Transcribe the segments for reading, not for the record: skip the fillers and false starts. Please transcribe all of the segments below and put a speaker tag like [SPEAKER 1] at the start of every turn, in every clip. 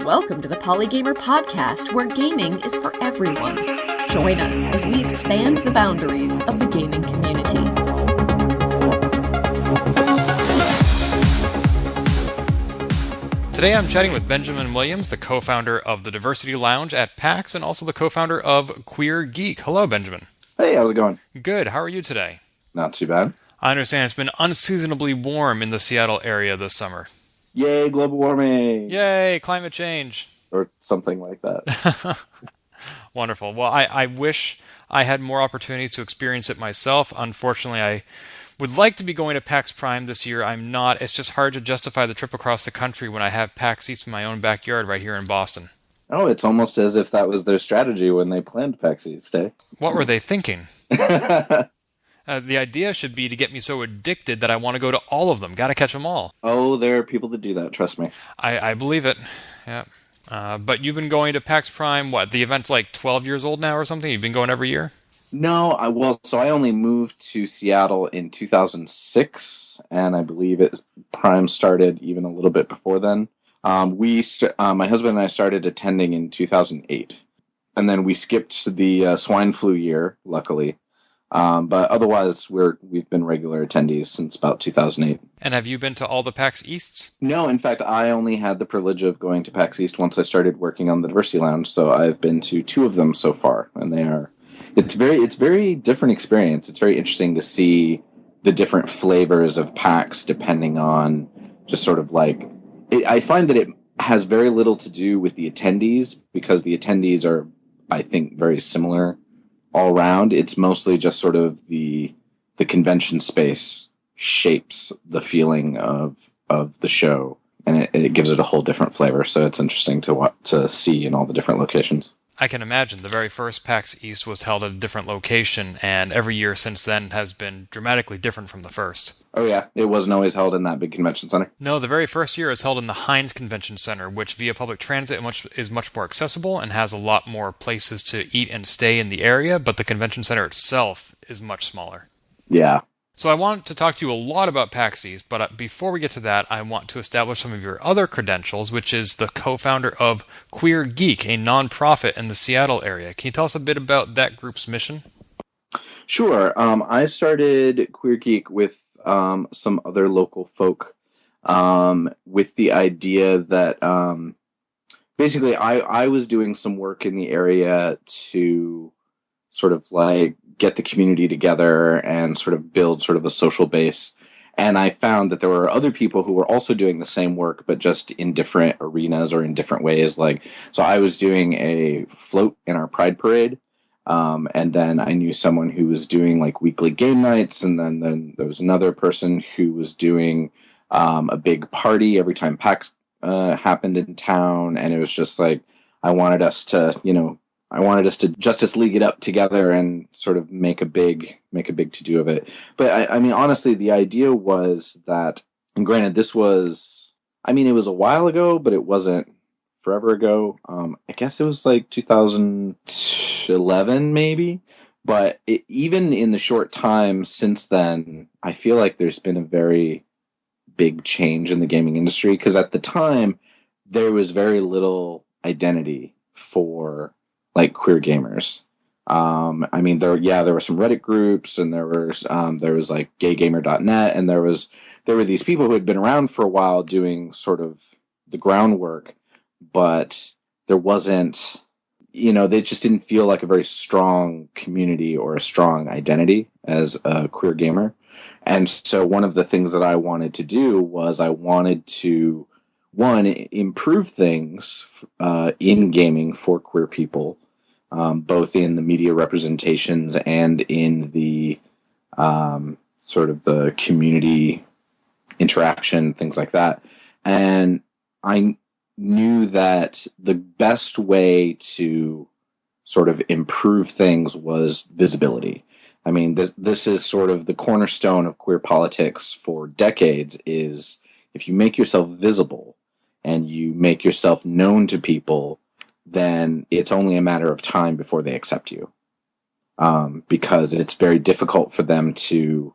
[SPEAKER 1] Welcome to the Polygamer podcast, where gaming is for everyone. Join us as we expand the boundaries of the gaming community.
[SPEAKER 2] Today I'm chatting with Benjamin Williams, the co-founder of the Diversity Lounge at PAX and also the co-founder of Queer Geek. Hello, Benjamin.
[SPEAKER 3] Hey, how's it going?
[SPEAKER 2] Good. How are you today?
[SPEAKER 3] Not too bad.
[SPEAKER 2] I understand it's been unseasonably warm in the Seattle area this summer.
[SPEAKER 3] Yay, global warming!
[SPEAKER 2] Yay, climate change!
[SPEAKER 3] Or something like that.
[SPEAKER 2] Wonderful. Well, I wish I had more opportunities to experience it myself. Unfortunately, I would like to be going to PAX Prime this year. I'm not. It's just hard to justify the trip across the country when I have PAX East in my own backyard right here in Boston.
[SPEAKER 3] Oh, it's almost as if that was their strategy when they planned PAX East, eh?
[SPEAKER 2] What were they thinking? The idea should be to get me so addicted that I want to go to all of them. Got to catch them all.
[SPEAKER 3] Oh, there are people that do that, trust me.
[SPEAKER 2] I believe it. Yeah. But you've been going to PAX Prime, what? The event's like 12 years old now or something? You've been going every year?
[SPEAKER 3] No, so I only moved to Seattle in 2006, and I believe Prime started even a little bit before then. My husband and I started attending in 2008, and then we skipped the swine flu year, luckily. But otherwise, we've been regular attendees since about 2008.
[SPEAKER 2] And have you been to all the PAX Easts?
[SPEAKER 3] No, in fact, I only had the privilege of going to PAX East once I started working on the Diversity Lounge, so I've been to 2 of them so far, and it's very different experience. It's very interesting to see the different flavors of PAX depending on just sort of like, I find that it has very little to do with the attendees, because the attendees are, I think, very similar all around. It's mostly just sort of the convention space shapes the feeling of the show, and it gives it a whole different flavor. So it's interesting to see in all the different locations.
[SPEAKER 2] I can imagine. The very first PAX East was held at a different location, and every year since then has been dramatically different from the first.
[SPEAKER 3] Oh yeah, it wasn't always held in that big convention center?
[SPEAKER 2] No, the very first year is held in the Heinz Convention Center, which via public transit is much more accessible and has a lot more places to eat and stay in the area, but the convention center itself is much smaller.
[SPEAKER 3] Yeah.
[SPEAKER 2] So I want to talk to you a lot about PAX East, but before we get to that, I want to establish some of your other credentials, which is the co-founder of Queer Geek, a nonprofit in the Seattle area. Can you tell us a bit about that group's mission?
[SPEAKER 3] Sure. I started Queer Geek with some other local folk with the idea that basically I was doing some work in the area to sort of like get the community together and sort of build sort of a social base. And I found that there were other people who were also doing the same work, but just in different arenas or in different ways. So I was doing a float in our Pride Parade. And then I knew someone who was doing like weekly game nights. And then there was another person who was doing a big party every time PAX happened in town. And it was just like, I wanted us to Justice League it up together and sort of make a big to-do of it. But I mean, honestly, the idea was that, and granted, it was a while ago, but it wasn't forever ago. I guess it was like 2011 maybe. But even in the short time since then, I feel like there's been a very big change in the gaming industry, because at the time there was very little identity for like queer gamers. I mean, there were some Reddit groups, and there was like gaygamer.net, and there were these people who had been around for a while doing sort of the groundwork, but there wasn't, they just didn't feel like a very strong community or a strong identity as a queer gamer. And so one of the things that I wanted to do was I wanted to, one, improve things in gaming for queer people, both in the media representations and in the sort of the community interaction, things like that. And I knew that the best way to sort of improve things was visibility. I mean, this is sort of the cornerstone of queer politics for decades, is if you make yourself visible and you make yourself known to people, then it's only a matter of time before they accept you. Because it's very difficult for them to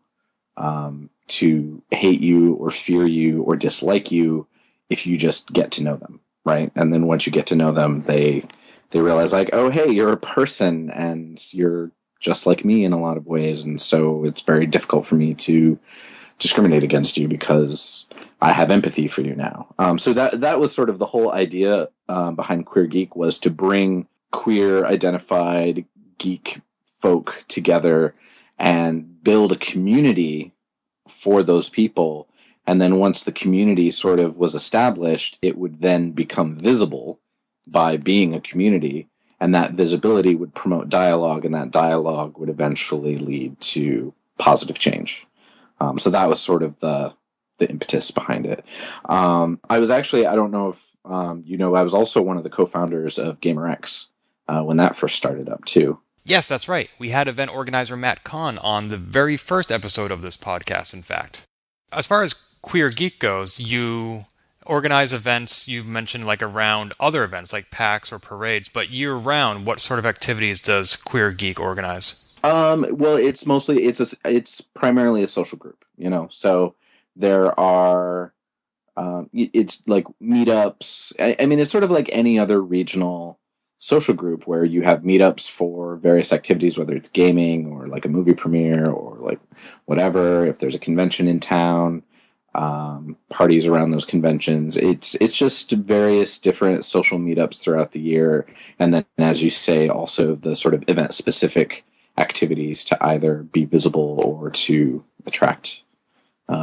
[SPEAKER 3] hate you or fear you or dislike you if you just get to know them. right? And then once you get to know them, they realize like, oh, hey, you're a person and you're just like me in a lot of ways. And so it's very difficult for me to discriminate against you because I have empathy for you now. So that was sort of the whole idea behind Queer Geek, was to bring queer identified geek folk together and build a community for those people. And then once the community sort of was established, it would then become visible by being a community. And that visibility would promote dialogue, and that dialogue would eventually lead to positive change. So that was sort of the impetus behind it. I was actually, I don't know if I was also one of the co-founders of GamerX when that first started up too.
[SPEAKER 2] Yes, that's right. We had event organizer Matt Kahn on the very first episode of this podcast, in fact. As far as Queer Geek goes, you organize events, you've mentioned like around other events like PAX or parades, but year-round, what sort of activities does Queer Geek organize?
[SPEAKER 3] Well, it's primarily a social group, so there are, it's like meetups. I mean, it's sort of like any other regional social group where you have meetups for various activities, whether it's gaming or like a movie premiere or like whatever. If there's a convention in town, parties around those conventions. It's just various different social meetups throughout the year. And then, as you say, also the sort of event specific activities to either be visible or to attract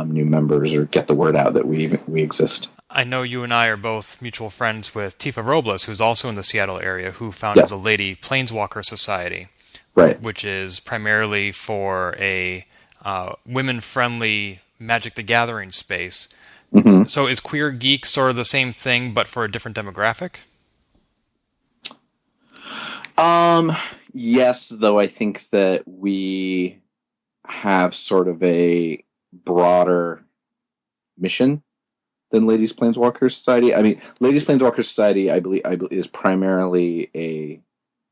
[SPEAKER 3] new members or get the word out that we exist.
[SPEAKER 2] I know you and I are both mutual friends with Tifa Robles, who's also in the Seattle area, who founded the Lady Planeswalker Society,
[SPEAKER 3] right?
[SPEAKER 2] Which is primarily for a women-friendly Magic the Gathering space. Mm-hmm. So is Queer Geek sort of the same thing, but for a different demographic?
[SPEAKER 3] Yes, though I think that we have sort of a broader mission than Ladies Planeswalker Society. I mean, Ladies Planeswalker Society, I believe is primarily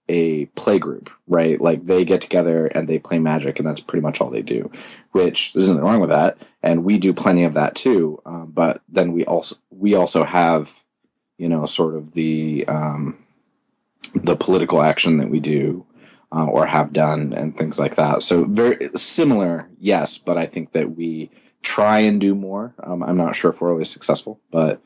[SPEAKER 3] a play group, right? Like they get together and they play Magic, and that's pretty much all they do. Which there's nothing wrong with that, and we do plenty of that too. But then we also have, sort of the political action that we do or have done and things like that. So very similar, yes, but I think that we try and do more. I'm not sure if we're always successful, but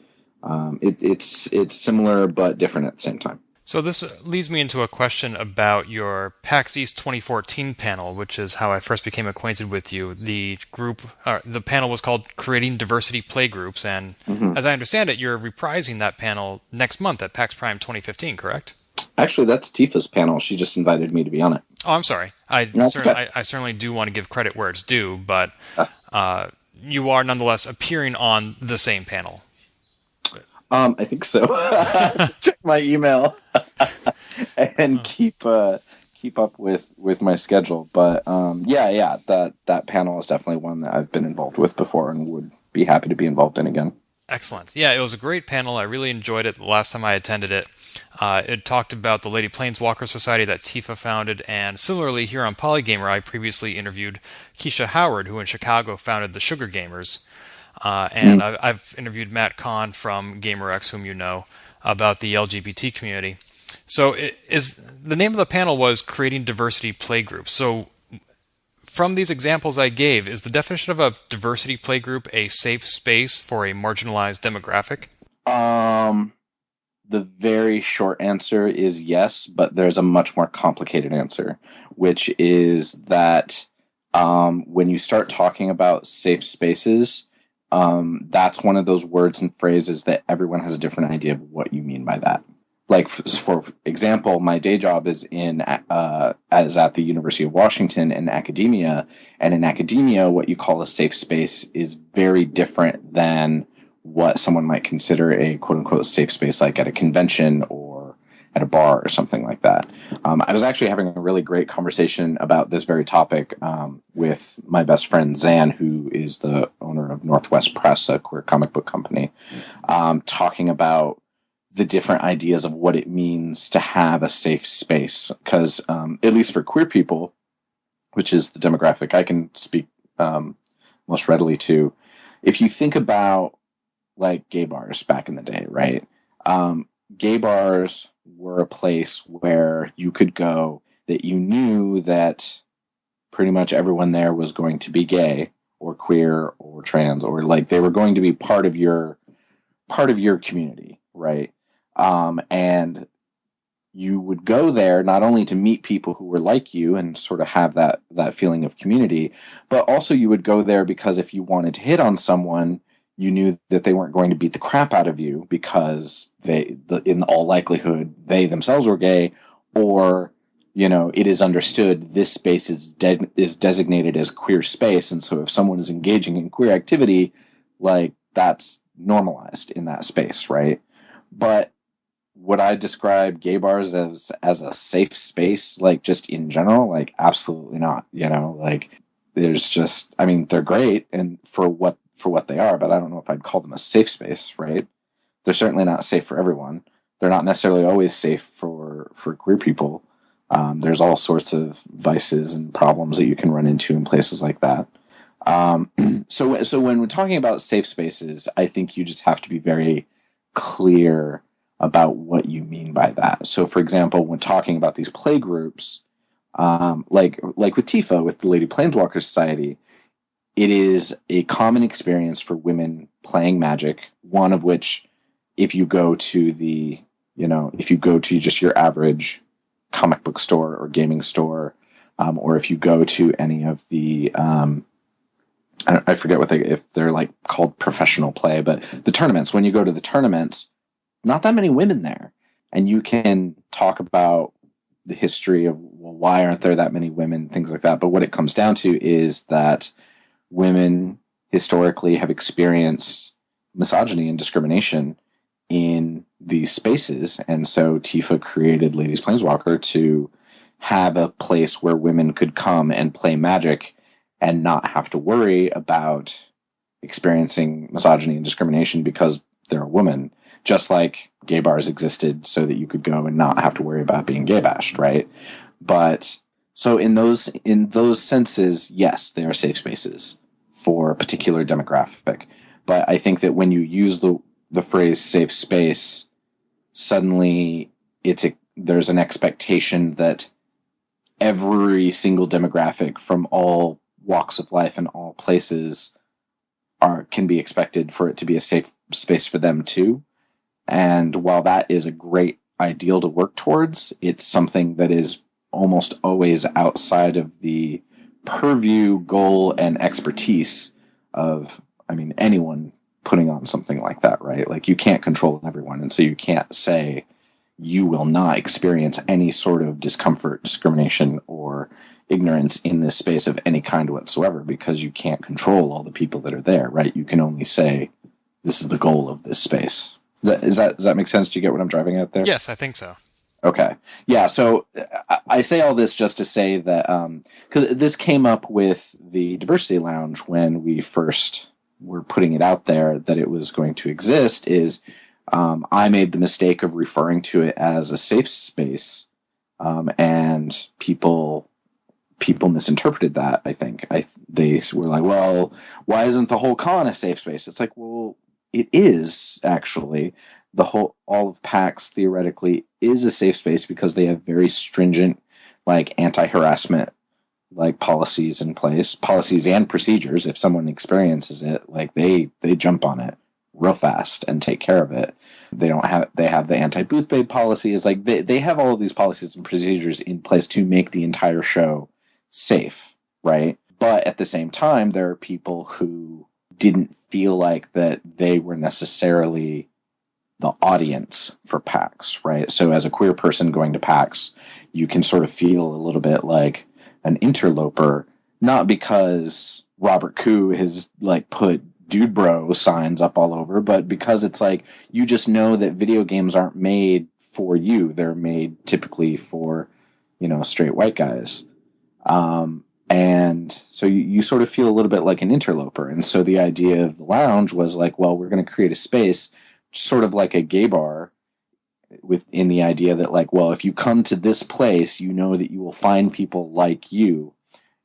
[SPEAKER 3] it's similar but different at the same time.
[SPEAKER 2] So this leads me into a question about your PAX East 2014 panel, which is how I first became acquainted with you. The panel was called Creating Diversity Playgroups, and as I understand it, you're reprising that panel next month at PAX Prime 2015, correct?
[SPEAKER 3] Actually, that's Tifa's panel. She just invited me to be on it.
[SPEAKER 2] Oh, I'm sorry. I certainly do want to give credit where it's due, but you are nonetheless appearing on the same panel.
[SPEAKER 3] I think so. Check my email and keep up with my schedule. But that panel is definitely one that I've been involved with before and would be happy to be involved in again.
[SPEAKER 2] Excellent. Yeah, it was a great panel. I really enjoyed it the last time I attended it. It talked about the Lady Planeswalker Society that Tifa founded, and similarly here on Polygamer, I previously interviewed Keisha Howard, who in Chicago founded the Sugar Gamers. And I've interviewed Matt Kahn from GamerX, whom you know, about the LGBT community. So the name of the panel was Creating Diversity Playgroups. So from these examples I gave, is the definition of a diversity playgroup a safe space for a marginalized demographic?
[SPEAKER 3] The very short answer is yes, but there's a much more complicated answer, which is that when you start talking about safe spaces, that's one of those words and phrases that everyone has a different idea of what you mean by that. Like, for example, my day job is as at the University of Washington in academia, and in academia, what you call a safe space is very different than what someone might consider a quote-unquote safe space, like at a convention or at a bar or something like that. I was actually having a really great conversation about this very topic with my best friend Zan, who is the owner of Northwest Press, a queer comic book company, talking about the different ideas of what it means to have a safe space. Because at least for queer people, which is the demographic I can speak most readily to, if you think about like gay bars back in the day, right? Gay bars were a place where you could go that you knew that pretty much everyone there was going to be gay or queer or trans, or like they were going to be part of your community, right? And you would go there not only to meet people who were like you and sort of have that feeling of community, but also you would go there because if you wanted to hit on someone, you knew that they weren't going to beat the crap out of you because in all likelihood, they themselves were gay, or, you know, it is understood this space is designated as queer space. And so if someone is engaging in queer activity, like that's normalized in that space, right? But would I describe gay bars as a safe space, like just in general? Like, absolutely not. You know, like there's just, I mean, they're great and for what they are, but I don't know if I'd call them a safe space, right? They're certainly not safe for everyone. They're not necessarily always safe for queer people. There's all sorts of vices and problems that you can run into in places like that. So when we're talking about safe spaces, I think you just have to be very clear about what you mean by that. So, for example, when talking about these playgroups, like with Tifa, with the Lady Planeswalker Society, it is a common experience for women playing Magic. One of which, if you go to just your average comic book store or gaming store, or if you go to any of the I forget if they're like called professional play, but the tournaments, when you go to the tournaments, not that many women there. And you can talk about the history of, well, why aren't there that many women, things like that. But what it comes down to is that women historically have experienced misogyny and discrimination in these spaces. And so Tifa created Ladies Planeswalker to have a place where women could come and play Magic and not have to worry about experiencing misogyny and discrimination because they're a woman, just like gay bars existed so that you could go and not have to worry about being gay bashed, right? But so in those senses, yes, they are safe spaces for a particular demographic. But I think that when you use the phrase safe space, suddenly there's an expectation that every single demographic from all walks of life and all places can be expected for it to be a safe space for them too. And while that is a great ideal to work towards, it's something that is almost always outside of the purview, goal, and expertise of, I mean, anyone putting on something like that, right? Like, you can't control everyone, and so you can't say you will not experience any sort of discomfort, discrimination, or ignorance in this space of any kind whatsoever, because you can't control all the people that are there, right? You can only say, this is the goal of this space. Does that make sense? Do you get what I'm driving at there?
[SPEAKER 2] Yes, I think so.
[SPEAKER 3] Okay. Yeah, so I say all this just to say that, because this came up with the Diversity Lounge when we first were putting it out there that it was going to exist, is I made the mistake of referring to it as a safe space, and people misinterpreted that, I think. They were like, well, why isn't the whole con a safe space? It's like, well, it is, actually. All of PAX theoretically is a safe space because they have very stringent, like, anti-harassment, like, policies in place, policies and procedures. If someone experiences it, like, they jump on it real fast and take care of it. They have the anti-booth babe policy. It's like they have all of these policies and procedures in place to make the entire show safe, right? But at the same time, there are people who didn't feel like that they were necessarily the audience for PAX, right? So as a queer person going to PAX, you can sort of feel a little bit like an interloper, not because Robert Koo has like put dude bro signs up all over, but because it's like, you just know that video games aren't made for you. They're made typically for, straight white guys. And so you sort of feel a little bit like an interloper. And so the idea of the lounge was like, well, we're going to create a space sort of like a gay bar, within the idea that, like, well, if you come to this place, you know that you will find people like you.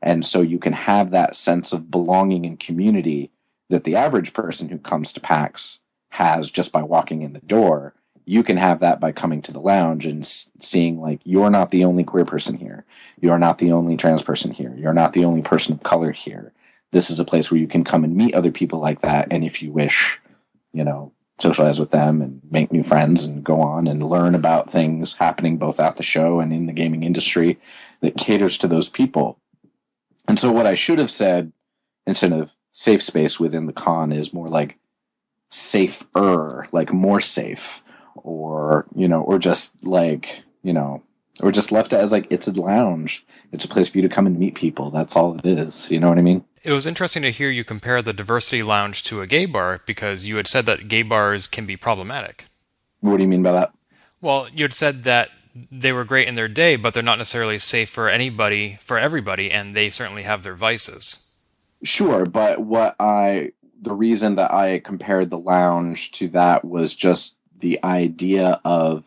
[SPEAKER 3] And so you can have that sense of belonging and community that the average person who comes to PAX has just by walking in the door. you can have that by coming to the lounge and seeing like, you're not the only queer person here. You're not the only trans person here. You're not the only person of color here. This is a place where you can come and meet other people like that. And if you wish, socialize with them and make new friends and go on and learn about things happening both at the show and in the gaming industry that caters to those people. And so what I should have said instead of safe space within the con is more like safer, like more safe, or just like, or just left it as like, it's a lounge. It's a place for you to come and meet people. That's all it is. You know what I mean?
[SPEAKER 2] It was interesting to hear you compare the Diversity Lounge to a gay bar, because you had said that gay bars can be problematic.
[SPEAKER 3] What do you mean by that?
[SPEAKER 2] Well, you had said that they were great in their day, but they're not necessarily safe for everybody, and they certainly have their vices.
[SPEAKER 3] Sure, but the reason that I compared the lounge to that was just the idea of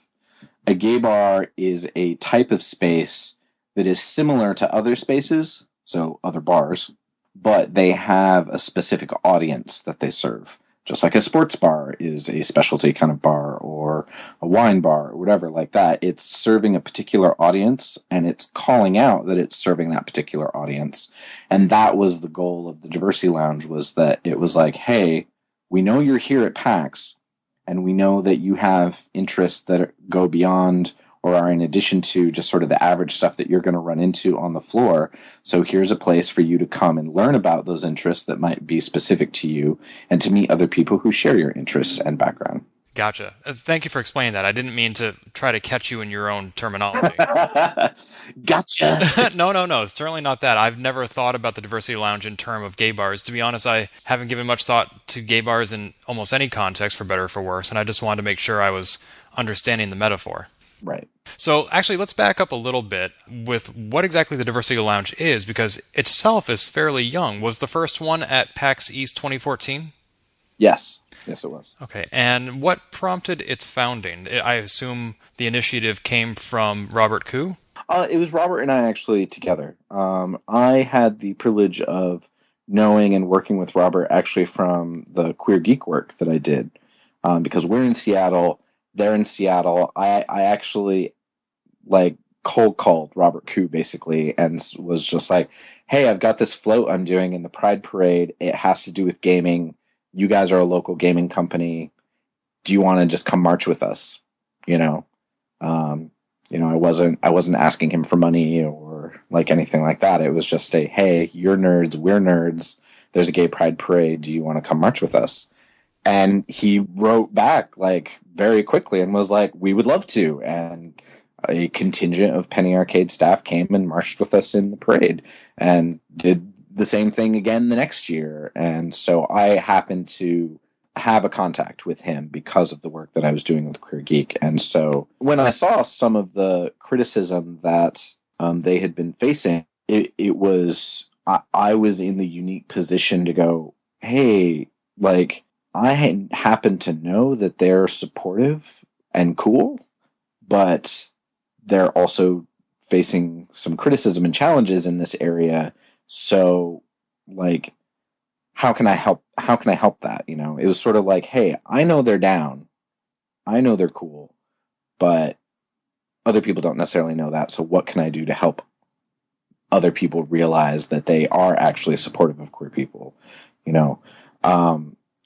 [SPEAKER 3] a gay bar is a type of space that is similar to other spaces, so other bars, but they have a specific audience that they serve. Just like a sports bar is a specialty kind of bar, or a wine bar, or whatever like that. It's serving a particular audience, and it's calling out that it's serving that particular audience. And that was the goal of the Diversity Lounge, was that it was like, hey, we know you're here at PAX, and we know that you have interests that go beyond or are in addition to just sort of the average stuff that you're going to run into on the floor. So here's a place for you to come and learn about those interests that might be specific to you, and to meet other people who share your interests and background.
[SPEAKER 2] Gotcha. Thank you for explaining that. I didn't mean to try to catch you in your own terminology.
[SPEAKER 3] Gotcha.
[SPEAKER 2] No. It's certainly not that. I've never thought about the Diversity Lounge in terms of gay bars. To be honest, I haven't given much thought to gay bars in almost any context, for better or for worse, and I just wanted to make sure I was understanding the metaphor.
[SPEAKER 3] Right.
[SPEAKER 2] So actually, let's back up a little bit with what exactly the Diversity Lounge is, because itself is fairly young. Was the first one at PAX East 2014?
[SPEAKER 3] Yes, it was.
[SPEAKER 2] Okay, and what prompted its founding? I assume the initiative came from Robert Koo?
[SPEAKER 3] It was Robert and I actually together. I had the privilege of knowing and working with Robert actually from the Queer Geek work that I did, because we're in Seattle. They're in Seattle. I actually cold called Robert Koo basically, and was just like, hey, I've got this float I'm doing in the Pride Parade. It has to do with gaming. You guys are a local gaming company. Do you want to just come march with us? I wasn't asking him for money or like anything like that. It was just a, hey, you're nerds, we're nerds. There's a gay Pride Parade. Do you want to come march with us? And he wrote back very quickly and was like, we would love to. And a contingent of Penny Arcade staff came and marched with us in the parade and did the same thing again the next year. And so I happened to have a contact with him because of the work that I was doing with Queer Geek. And so when I saw some of the criticism that they had been facing, it was, I was in the unique position to go, hey, I happen to know that they're supportive and cool, but they're also facing some criticism and challenges in this area. So, how can I help? How can I help that? It was sort of like, hey, I know they're down. I know they're cool, but other people don't necessarily know that. So what can I do to help other people realize that they are actually supportive of queer people?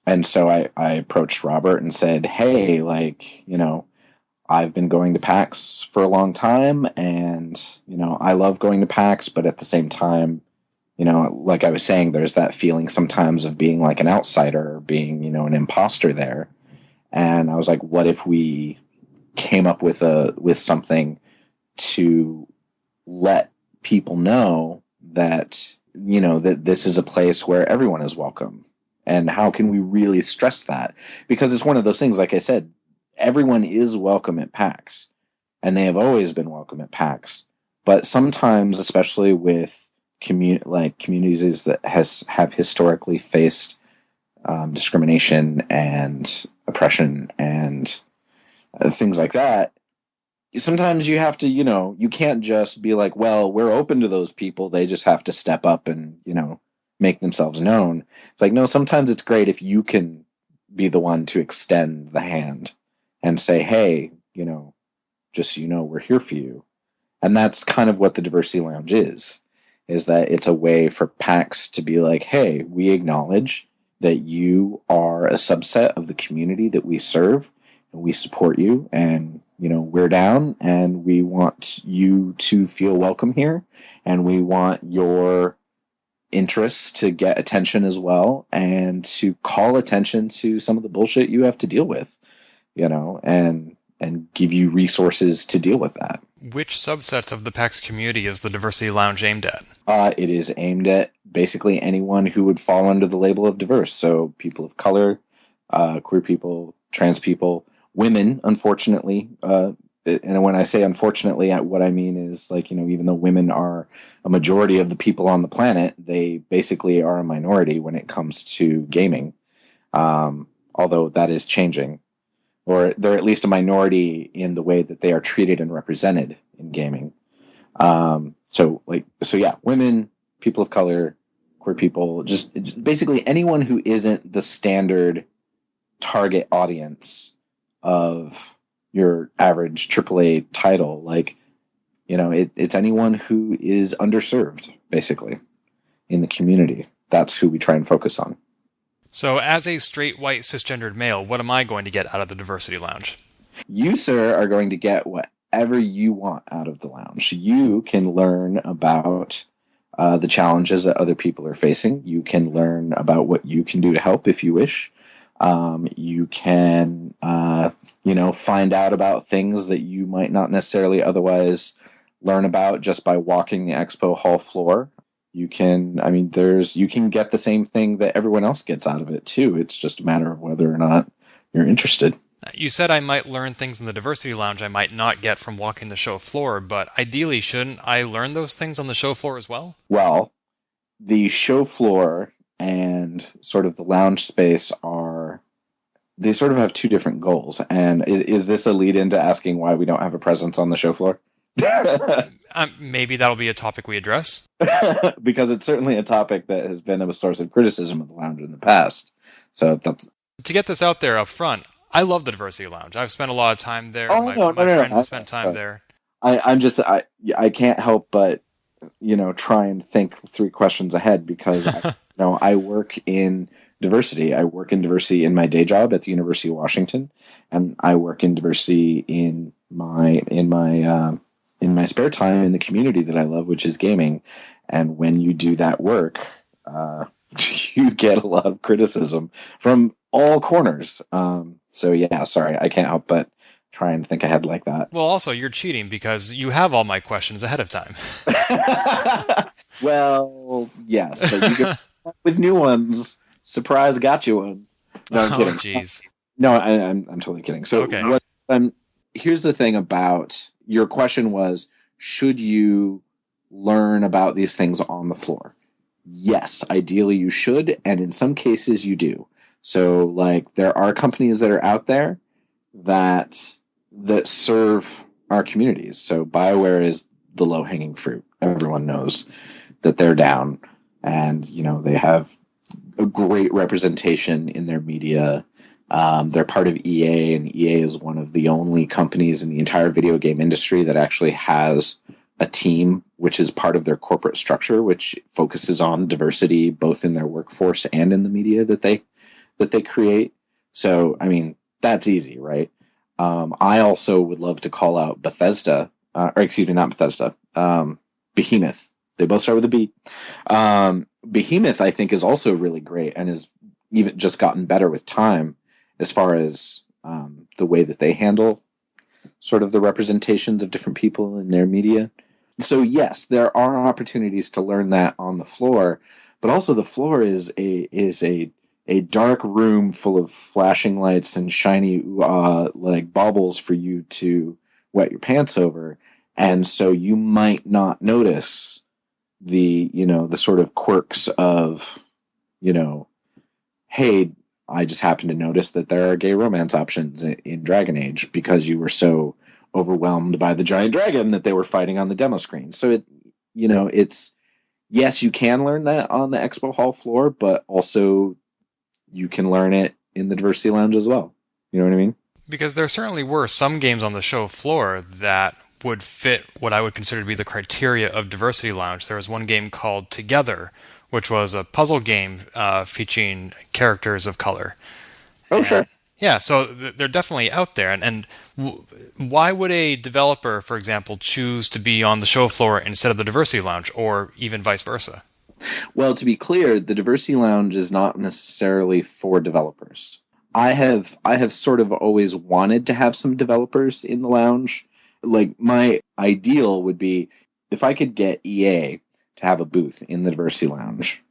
[SPEAKER 3] And so I approached Robert and said, hey, I've been going to PAX for a long time, and, I love going to PAX, but at the same time, like I was saying, there's that feeling sometimes of being like an outsider, being, an imposter there. And I was like, what if we came up with something to let people know that, that this is a place where everyone is welcome. And how can we really stress that? Because it's one of those things, like I said, everyone is welcome at PAX, and they have always been welcome at PAX. But sometimes, especially with communities that have historically faced discrimination and oppression and things like that, sometimes you have to, you can't just be like, well, we're open to those people. They just have to step up and, make themselves known. It's like, no, sometimes it's great if you can be the one to extend the hand and say, hey, just so you know, we're here for you. And that's kind of what the Diversity Lounge is that it's a way for PAX to be like, hey, we acknowledge that you are a subset of the community that we serve, and we support you, and we're down, and we want you to feel welcome here, and we want your interests to get attention as well, and to call attention to some of the bullshit you have to deal with, and give you resources to deal with that.
[SPEAKER 2] Which subsets of the PAX community is the Diversity Lounge aimed at?
[SPEAKER 3] It is aimed at basically anyone who would fall under the label of diverse. So people of color, queer people, trans people, women, unfortunately. And when I say unfortunately, what I mean is, like, even though women are a majority of the people on the planet, they basically are a minority when it comes to gaming. Although that is changing. Or they're at least a minority in the way that they are treated and represented in gaming. So yeah, women, people of color, queer people, just basically anyone who isn't the standard target audience of your average AAA title. It's anyone who is underserved, basically, in the community. That's who we try and focus on.
[SPEAKER 2] So, as a straight, white, cisgendered male, what am I going to get out of the Diversity Lounge?
[SPEAKER 3] You, sir, are going to get whatever you want out of the lounge. You can learn about the challenges that other people are facing. You can learn about what you can do to help if you wish. You can, find out about things that you might not necessarily otherwise learn about just by walking the expo hall floor. You can get the same thing that everyone else gets out of it too. It's just a matter of whether or not you're interested.
[SPEAKER 2] You said I might learn things in the Diversity Lounge I might not get from walking the show floor, but ideally, shouldn't I learn those things on the show floor as well?
[SPEAKER 3] Well, the show floor and sort of the lounge space they sort of have two different goals. And is this a lead into asking why we don't have a presence on the show floor?
[SPEAKER 2] Maybe that'll be a topic we address.
[SPEAKER 3] Because it's certainly a topic that has been a source of criticism of the lounge in the past. So that's...
[SPEAKER 2] To get this out there up front, I love the Diversity Lounge. I've spent a lot of time there.
[SPEAKER 3] My
[SPEAKER 2] friends have spent time there.
[SPEAKER 3] I can't help but try and think 3 questions ahead, because I work in diversity. I work in diversity in my day job at the University of Washington, and I work in diversity in my spare time in the community that I love, which is gaming. And when you do that work, you get a lot of criticism from all corners. So yeah, sorry, I can't help but try and think ahead like that.
[SPEAKER 2] Well, also, you're cheating because you have all my questions ahead of time.
[SPEAKER 3] Well, yes, but you can with new ones. Surprise, got you ones. No, I'm kidding.
[SPEAKER 2] Jeez.
[SPEAKER 3] No, I'm totally kidding. So
[SPEAKER 2] okay.
[SPEAKER 3] Here's the thing about your question was, should you learn about these things on the floor? Yes, ideally you should, and in some cases you do. So, like, there are companies that are out there that serve our communities. So BioWare is the low-hanging fruit. Everyone knows that they're down, and they have a great representation in their media. They're part of EA, and EA is one of the only companies in the entire video game industry that actually has a team which is part of their corporate structure, which focuses on diversity both in their workforce and in the media that they create. So, I mean, that's easy, right? I also would love to call out Bethesda, not Bethesda, Behemoth. They both start with a B. Behemoth, I think, is also really great and has even just gotten better with time as far as the way that they handle sort of the representations of different people in their media. So yes, there are opportunities to learn that on the floor, but also the floor is a dark room full of flashing lights and shiny like baubles for you to wet your pants over, and so you might not notice the sort of quirks of hey, I just happened to notice that there are gay romance options in Dragon Age, because you were so overwhelmed by the giant dragon that they were fighting on the demo screen. So it's yes, you can learn that on the expo hall floor, but also you can learn it in the Diversity Lounge as well. You know what I mean?
[SPEAKER 2] Because there certainly were some games on the show floor that would fit what I would consider to be the criteria of Diversity Lounge. There was one game called Together, which was a puzzle game featuring characters of color.
[SPEAKER 3] Oh, sure.
[SPEAKER 2] Yeah, so they're definitely out there. And why would a developer, for example, choose to be on the show floor instead of the Diversity Lounge, or even vice versa?
[SPEAKER 3] Well, to be clear, the Diversity Lounge is not necessarily for developers. I have sort of always wanted to have some developers in the lounge. Like, my ideal would be if I could get EA to have a booth in the Diversity Lounge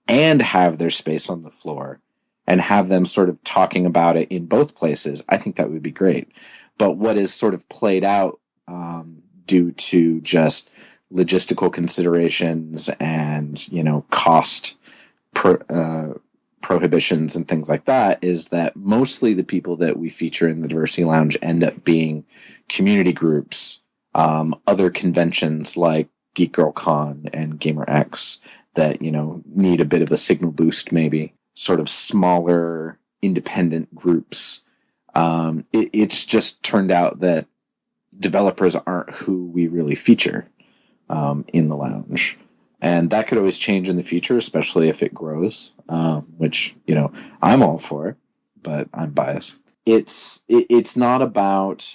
[SPEAKER 3] and have their space on the floor and have them sort of talking about it in both places. I think that would be great. But what is sort of played out due to just logistical considerations and, cost prohibitions and things like that is that mostly the people that we feature in the Diversity Lounge end up being community groups, other conventions like Geek Girl Con and GamerX that, need a bit of a signal boost, maybe sort of smaller independent groups. It's just turned out that developers aren't who we really feature in the lounge. And that could always change in the future, especially if it grows, which, I'm all for, but I'm biased. It's not about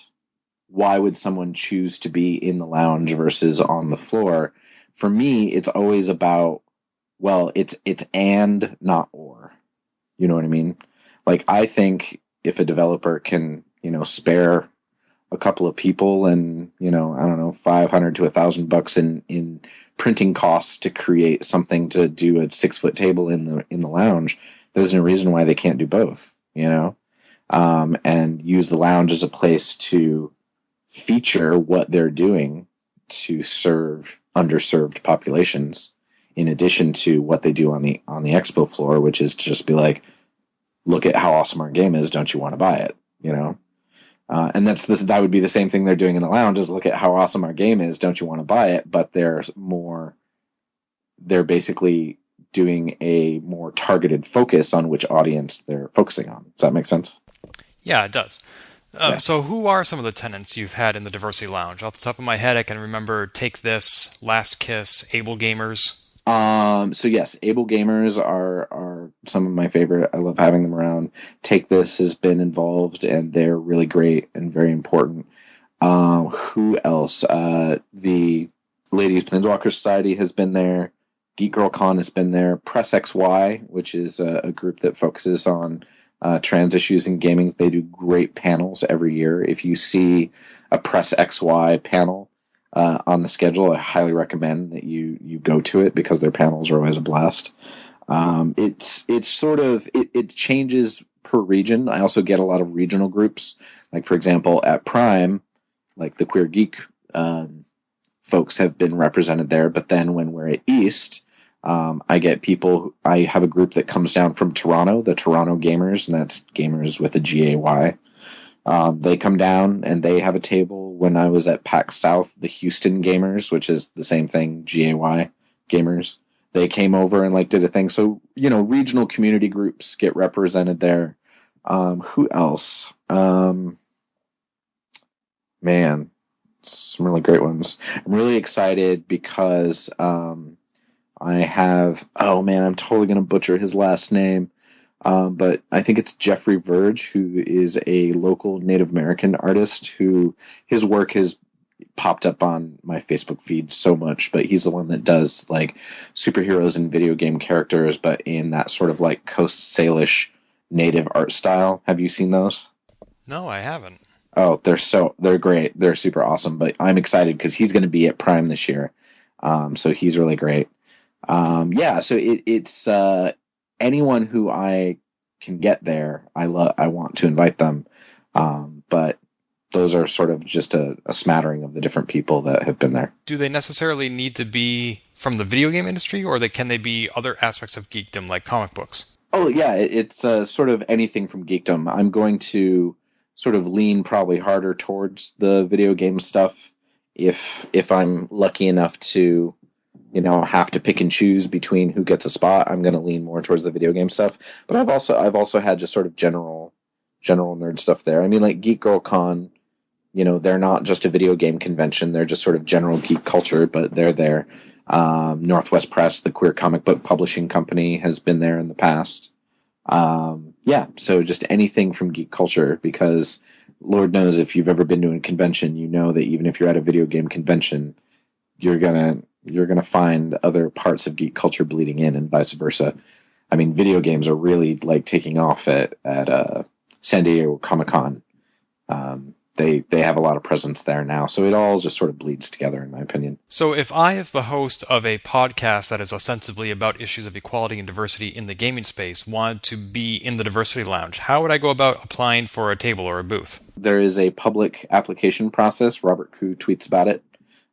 [SPEAKER 3] why would someone choose to be in the lounge versus on the floor. For me, it's always about, well, it's and not or. You know what I mean? Like, I think if a developer can, spare a couple of people and, I don't know, $500 to $1,000 in printing costs to create something to do a 6-foot table in the lounge, there's no reason why they can't do both, and use the lounge as a place to feature what they're doing to serve underserved populations, in addition to what they do on the expo floor, which is to just be like, look at how awesome our game is, don't you want to buy it? And that would be the same thing they're doing in the lounge, is look at how awesome our game is, don't you want to buy it? But they're basically doing a more targeted focus on which audience they're focusing on. Does that make sense?
[SPEAKER 2] Yeah, it does. Yeah. So who are some of the tenants you've had in the Diversity Lounge? Off the top of my head, I can remember Take This, Last Kiss, Able Gamers.
[SPEAKER 3] So yes, Able Gamers are some of my favorite. I love having them around. Take This has been involved, and they're really great and very important. Who else? The Ladies Planeswalker Society has been there. Geek Girl Con has been there. Press XY, which is a group that focuses on trans issues in gaming. They do great panels every year. If you see a Press XY panel on the schedule, I highly recommend that you go to it, because their panels are always a blast. It's sort of it changes per region. I also get a lot of regional groups, like for example at Prime, like the Queer Geek folks have been represented there. But then when we're at East, I get people. I have a group that comes down from Toronto, the Toronto Gamers, and that's Gamers with a GAY. They come down and they have a table. When I was at PAX South, the Houston Gamers, which is the same thing, GAY Gamers, they came over and did a thing. So, regional community groups get represented there. Who else? Man, some really great ones. I'm really excited because I have, I'm totally going to butcher his last name. But I think it's Jeffrey Verge, who is a local Native American artist who his work has popped up on my Facebook feed so much, but he's the one that does superheroes and video game characters, but in that sort of Coast Salish native art style. Have you seen those?
[SPEAKER 2] No, I haven't.
[SPEAKER 3] Oh, they're great. They're super awesome, but I'm excited because he's going to be at Prime this year. So he's really great. So it's anyone who I can get there, I want to invite them. But those are sort of just a smattering of the different people that have been there.
[SPEAKER 2] Do they necessarily need to be from the video game industry, or can they be other aspects of geekdom, like comic books?
[SPEAKER 3] Oh, yeah, it's sort of anything from geekdom. I'm going to sort of lean probably harder towards the video game stuff if I'm lucky enough to have to pick and choose between who gets a spot. I'm going to lean more towards the video game stuff. But I've also had just sort of general general nerd stuff there. I mean, like Geek Girl Con, they're not just a video game convention. They're just sort of general geek culture, but they're there. Northwest Press, the queer comic book publishing company, has been there in the past. So just anything from geek culture, because Lord knows if you've ever been to a convention, you know that even if you're at a video game convention, you're gonna find other parts of geek culture bleeding in, and vice versa. I mean, video games are really like taking off at San Diego Comic-Con. They have a lot of presence there now, so it all just sort of bleeds together, in my opinion.
[SPEAKER 2] So if I, as the host of a podcast that is ostensibly about issues of equality and diversity in the gaming space, wanted to be in the Diversity Lounge, how would I go about applying for a table or a booth?
[SPEAKER 3] There is a public application process. Robert Koo tweets about it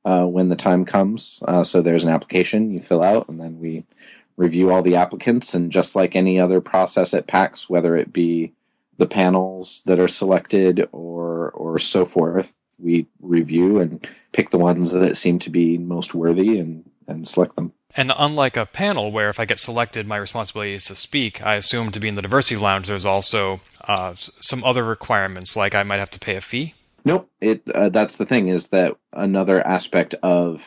[SPEAKER 3] when the time comes. So there's an application you fill out, and then we review all the applicants, and just like any other process at PAX, whether it be the panels that are selected or so forth, we review and pick the ones that seem to be most worthy and select them.
[SPEAKER 2] And unlike a panel where if I get selected, my responsibility is to speak, I assume to be in the Diversity Lounge, there's also some other requirements, like I might have to pay a fee?
[SPEAKER 3] Nope. That's the thing, is that another aspect of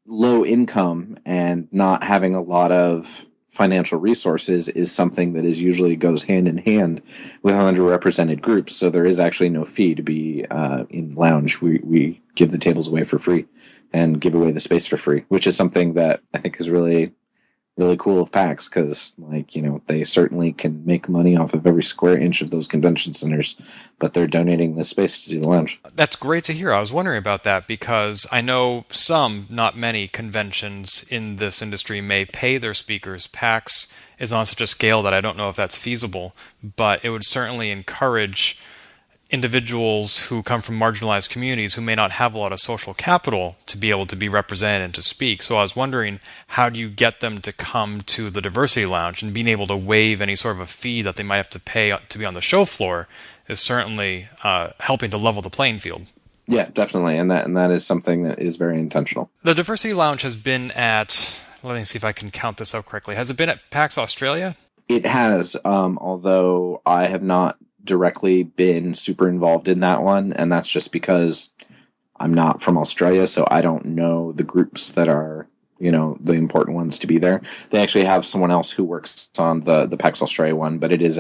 [SPEAKER 3] low income and not having a lot of financial resources is something that is usually goes hand in hand with underrepresented groups. So there is actually no fee to be in lounge. We give the tables away for free and give away the space for free, which is something that I think is really, really cool of PAX, because they certainly can make money off of every square inch of those convention centers, but they're donating the space to do the lounge.
[SPEAKER 2] That's great to hear. I was wondering about that because I know some, not many, conventions in this industry may pay their speakers. PAX is on such a scale that I don't know if that's feasible, but it would certainly encourage individuals who come from marginalized communities who may not have a lot of social capital to be able to be represented and to speak. So I was wondering, how do you get them to come to the Diversity Lounge, and being able to waive any sort of a fee that they might have to pay to be on the show floor is certainly helping to level the playing field.
[SPEAKER 3] Yeah, definitely. And that is something that is very intentional.
[SPEAKER 2] The Diversity Lounge has been at, let me see if I can count this out correctly. Has it been at PAX Australia?
[SPEAKER 3] It has, although I have not directly been super involved in that one, and that's just because I'm not from Australia, so I don't know the groups that are, the important ones to be there. They actually have someone else who works on the PAX Australia one, but it is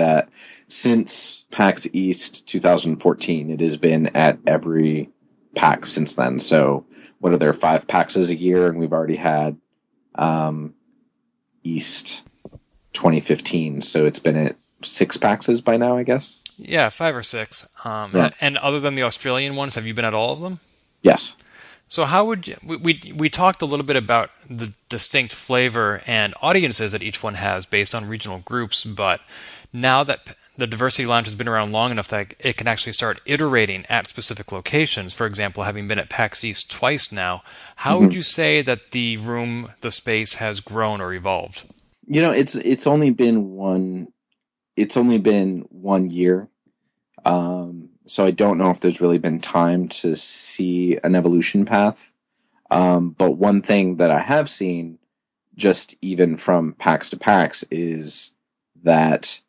[SPEAKER 3] since PAX East 2014, it has been at every PAX since then. So what are there, 5 PAXs a year, and we've already had East 2015, so it's been at 6 PAXs by now, I guess.
[SPEAKER 2] Yeah, 5 or 6.
[SPEAKER 3] Yeah.
[SPEAKER 2] And other than the Australian ones, have you been at all of them?
[SPEAKER 3] Yes.
[SPEAKER 2] So how would you, we talked a little bit about the distinct flavor and audiences that each one has based on regional groups, but now that the Diversity Lounge has been around long enough that it can actually start iterating at specific locations, for example, having been at PAX East twice now, how would you say that the space has grown or evolved?
[SPEAKER 3] It's only been one year. So I don't know if there's really been time to see an evolution path. But one thing that I have seen, just even from PAX to PAX, is that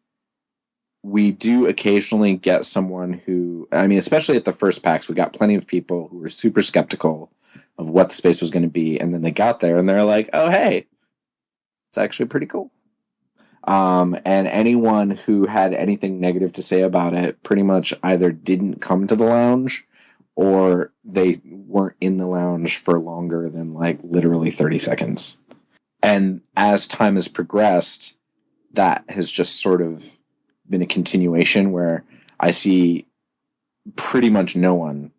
[SPEAKER 3] we do occasionally get someone who, especially at the first PAX, we got plenty of people who were super skeptical of what the space was going to be. And then they got there and they're like, oh, hey, it's actually pretty cool. And anyone who had anything negative to say about it pretty much either didn't come to the lounge or they weren't in the lounge for longer than literally 30 seconds. And as time has progressed, that has just sort of been a continuation where I see pretty much no one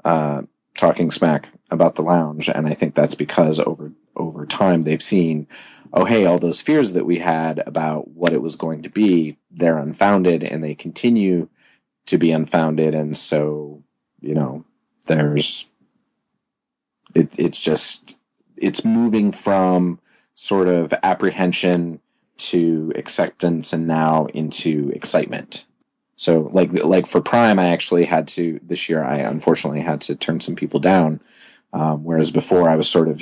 [SPEAKER 3] talking smack about the lounge. And I think that's because over time they've seen, oh, hey, all those fears that we had about what it was going to be, they're unfounded, and they continue to be unfounded. And so, it's moving from sort of apprehension to acceptance and now into excitement. So like for Prime, this year I unfortunately had to turn some people down. Whereas before I was sort of,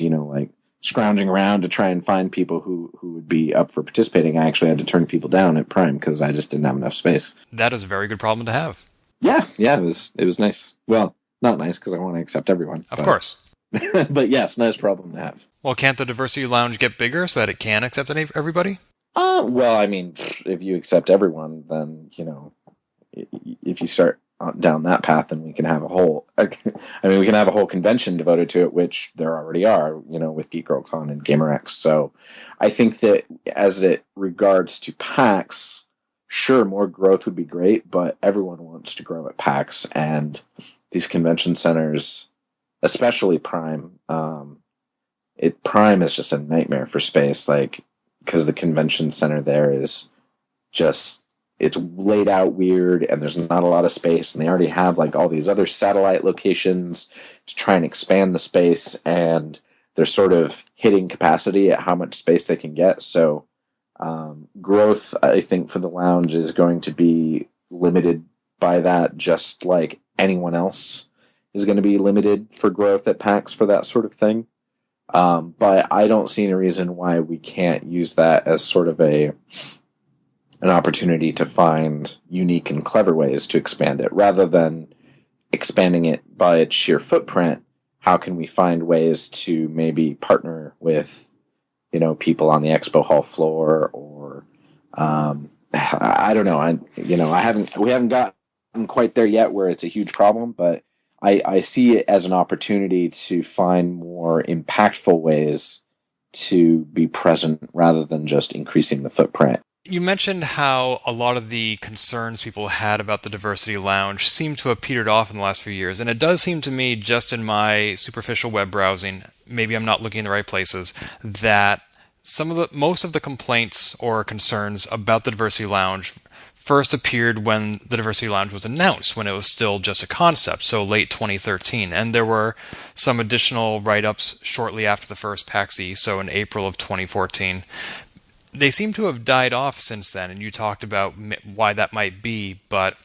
[SPEAKER 3] scrounging around to try and find people who would be up for participating. I actually had to turn people down at Prime because I just didn't have enough space.
[SPEAKER 2] That is a very good problem to have.
[SPEAKER 3] Yeah, it was nice. Well, not nice because I want to accept everyone.
[SPEAKER 2] Of course.
[SPEAKER 3] But yes, nice problem to have.
[SPEAKER 2] Well, can't the Diversity Lounge get bigger so that it can accept everybody?
[SPEAKER 3] Well, I mean, if you accept everyone, then, you know, if you start down that path, then we can have a whole, we can have a whole convention devoted to it, which there already are, you know, with Geek Girl Con and GamerX. So I think that as it regards to PAX, sure, more growth would be great, but everyone wants to grow at PAX, and these convention centers, especially Prime, Prime is just a nightmare for space, like, because the convention center there is just, it's laid out weird, and there's not a lot of space, and they already have like all these other satellite locations to try and expand the space, and they're sort of hitting capacity at how much space they can get. So growth, I think, for the lounge is going to be limited by that, just like anyone else is going to be limited for growth at PAX for that sort of thing. But I don't see any reason why we can't use that as sort of an opportunity to find unique and clever ways to expand it, rather than expanding it by its sheer footprint. How can we find ways to maybe partner with, you know, people on the expo hall floor, or I don't know. We haven't gotten quite there yet where it's a huge problem, but I see it as an opportunity to find more impactful ways to be present rather than just increasing the footprint.
[SPEAKER 2] You mentioned how a lot of the concerns people had about the Diversity Lounge seem to have petered off in the last few years, and it does seem to me, just in my superficial web browsing, maybe I'm not looking in the right places, that most of the complaints or concerns about the Diversity Lounge first appeared when the Diversity Lounge was announced, when it was still just a concept, so late 2013. And there were some additional write-ups shortly after the first PAX East, so in April of 2014. They seem to have died off since then, and you talked about why that might be, but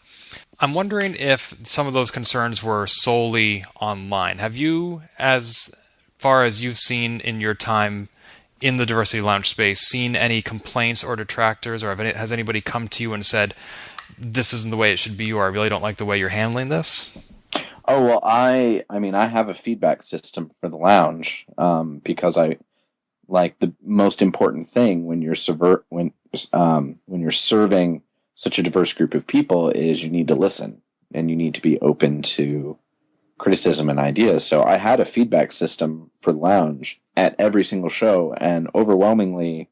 [SPEAKER 2] I'm wondering if some of those concerns were solely online. Have you, as far as you've seen in your time in the Diversity Lounge space, seen any complaints or detractors, or has anybody come to you and said, this isn't the way it should be, or I really don't like the way you're handling this?
[SPEAKER 3] Oh, well, I have a feedback system for the lounge, because I like the most important thing when you're serving such a diverse group of people is you need to listen, and you need to be open to criticism and ideas. So I had a feedback system for the lounge at every single show, and overwhelmingly,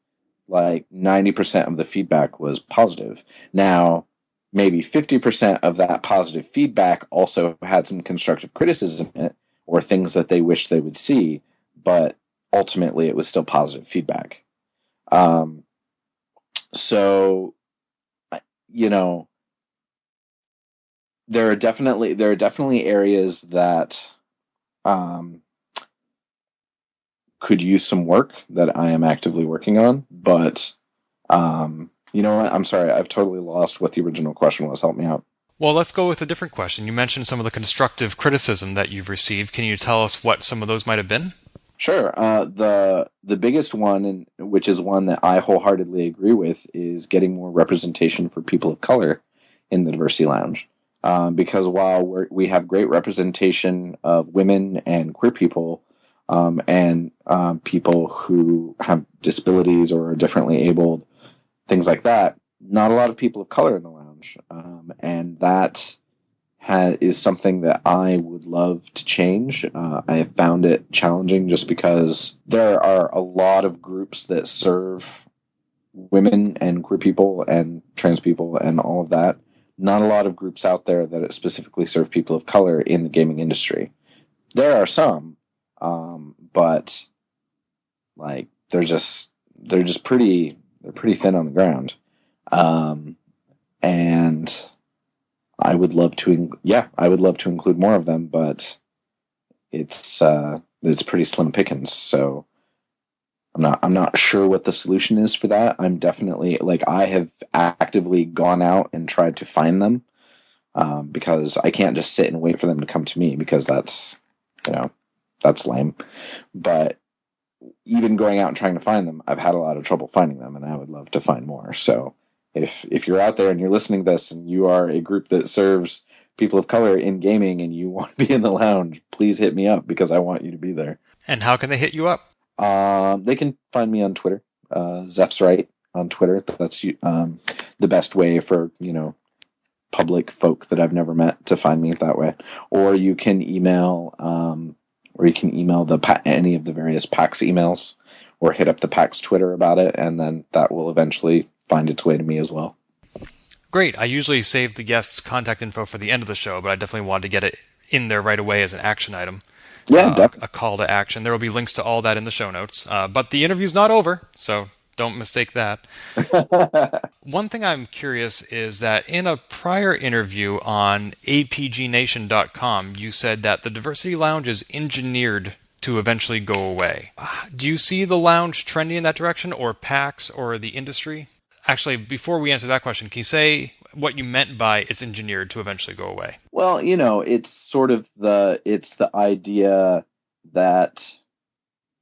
[SPEAKER 3] like 90% of the feedback was positive. Now, maybe 50% of that positive feedback also had some constructive criticism in it, or things that they wish they would see, but ultimately it was still positive feedback. So, you know, there are definitely areas that could use some work that I am actively working on, but you know what? I'm sorry, I've totally lost what the original question was. Help me out.
[SPEAKER 2] Well, let's go with a different question. You mentioned some of the constructive criticism that you've received. Can you tell us what some of those might have been?
[SPEAKER 3] Sure. The biggest one, and which is one that I wholeheartedly agree with, is getting more representation for people of color in the Diversity Lounge. Because while we have great representation of women and queer people, and people who have disabilities or are differently abled, things like that, not a lot of people of color in the lounge. And that is something that I would love to change. I have found it challenging just because there are a lot of groups that serve women and queer people and trans people and all of that. Not a lot of groups out there that specifically serve people of color in the gaming industry. There are some, but like they're pretty thin on the ground. And I would love to include more of them, but it's pretty slim pickings. So I'm not sure what the solution is for that. I'm definitely, I have actively gone out and tried to find them, because I can't just sit and wait for them to come to me, because that's lame. But even going out and trying to find them, I've had a lot of trouble finding them, and I would love to find more. So if you're out there and you're listening to this and you are a group that serves people of color in gaming and you want to be in the lounge, please hit me up because I want you to be there.
[SPEAKER 2] And how can they hit you up?
[SPEAKER 3] They can find me on Twitter, Zeph's Right on Twitter. That's the best way for, public folk that I've never met to find me that way. Or you can email, any of the various PAX emails, or hit up the PAX Twitter about it, and then that will eventually find its way to me as well.
[SPEAKER 2] Great. I usually save the guests' contact info for the end of the show, but I definitely wanted to get it in there right away as an action item.
[SPEAKER 3] Yeah, definitely.
[SPEAKER 2] A call to action. There will be links to all that in the show notes. But the interview's not over, so don't mistake that. One thing I'm curious is that in a prior interview on apgnation.com, you said that the Diversity Lounge is engineered to eventually go away. Do you see the lounge trending in that direction, or PAX, or the industry? Actually, before we answer that question, can you say what you meant by it's engineered to eventually go away?
[SPEAKER 3] Well, it's sort of the idea that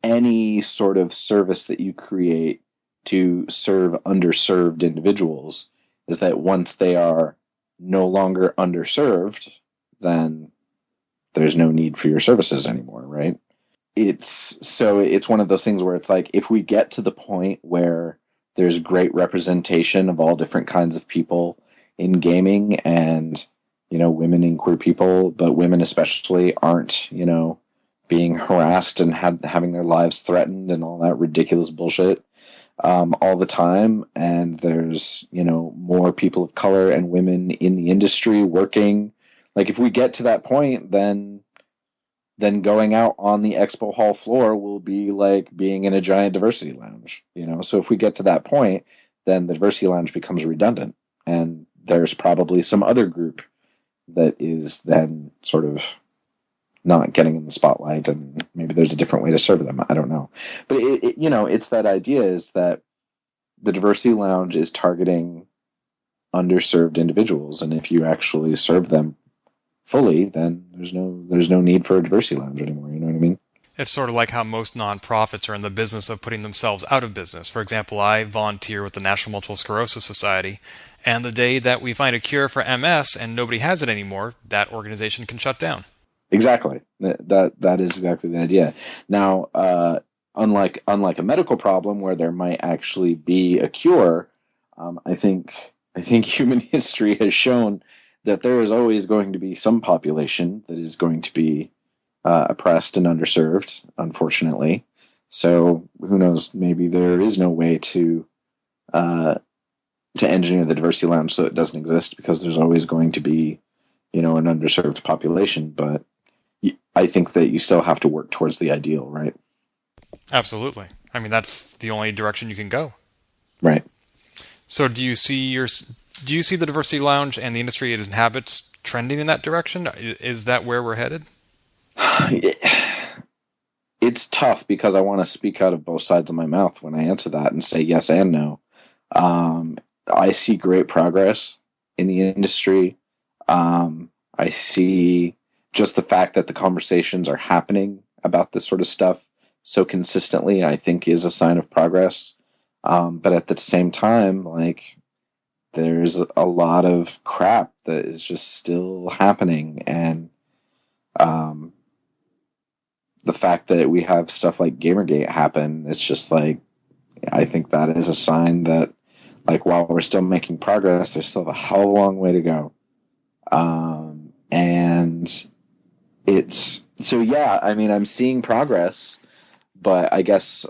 [SPEAKER 3] any sort of service that you create to serve underserved individuals is that once they are no longer underserved, then there's no need for your services anymore, right? It's one of those things where it's like, if we get to the point where there's great representation of all different kinds of people in gaming, and women and queer people, but women especially, aren't being harassed and having their lives threatened and all that ridiculous bullshit all the time, and there's more people of color and women in the industry working. Like, if we get to that point, then going out on the expo hall floor will be like being in a giant diversity lounge. So if we get to that point, then the diversity lounge becomes redundant, and there's probably some other group that is then sort of not getting in the spotlight, and maybe there's a different way to serve them. I don't know. But it's that idea is that the diversity lounge is targeting underserved individuals, and if you actually serve them fully, then there's no need for a diversity lounge anymore. You know what I mean?
[SPEAKER 2] It's sort of like how most nonprofits are in the business of putting themselves out of business. For example, I volunteer with the National Multiple Sclerosis Society, and the day that we find a cure for MS and nobody has it anymore, that organization can shut down.
[SPEAKER 3] Exactly. That is exactly the idea. Now, unlike a medical problem where there might actually be a cure, I think human history has shown that there is always going to be some population that is going to be oppressed and underserved, unfortunately. So who knows? Maybe there is no way to engineer the diversity lounge so it doesn't exist, because there's always going to be, an underserved population. But I think that you still have to work towards the ideal, right?
[SPEAKER 2] Absolutely. I mean, that's the only direction you can go.
[SPEAKER 3] Right.
[SPEAKER 2] So do you see the diversity lounge and the industry it inhabits trending in that direction? Is that where we're headed?
[SPEAKER 3] It's tough because I want to speak out of both sides of my mouth when I answer that and say yes and no. I see great progress in the industry. I see just the fact that the conversations are happening about this sort of stuff so consistently, I think, is a sign of progress. But at the same time, like, there's a lot of crap that is just still happening. And the fact that we have stuff like Gamergate happen, it's just like, I think that is a sign that, like, while we're still making progress, there's still a hell of a long way to go. And it's, so yeah, I mean, I'm seeing progress, but I guess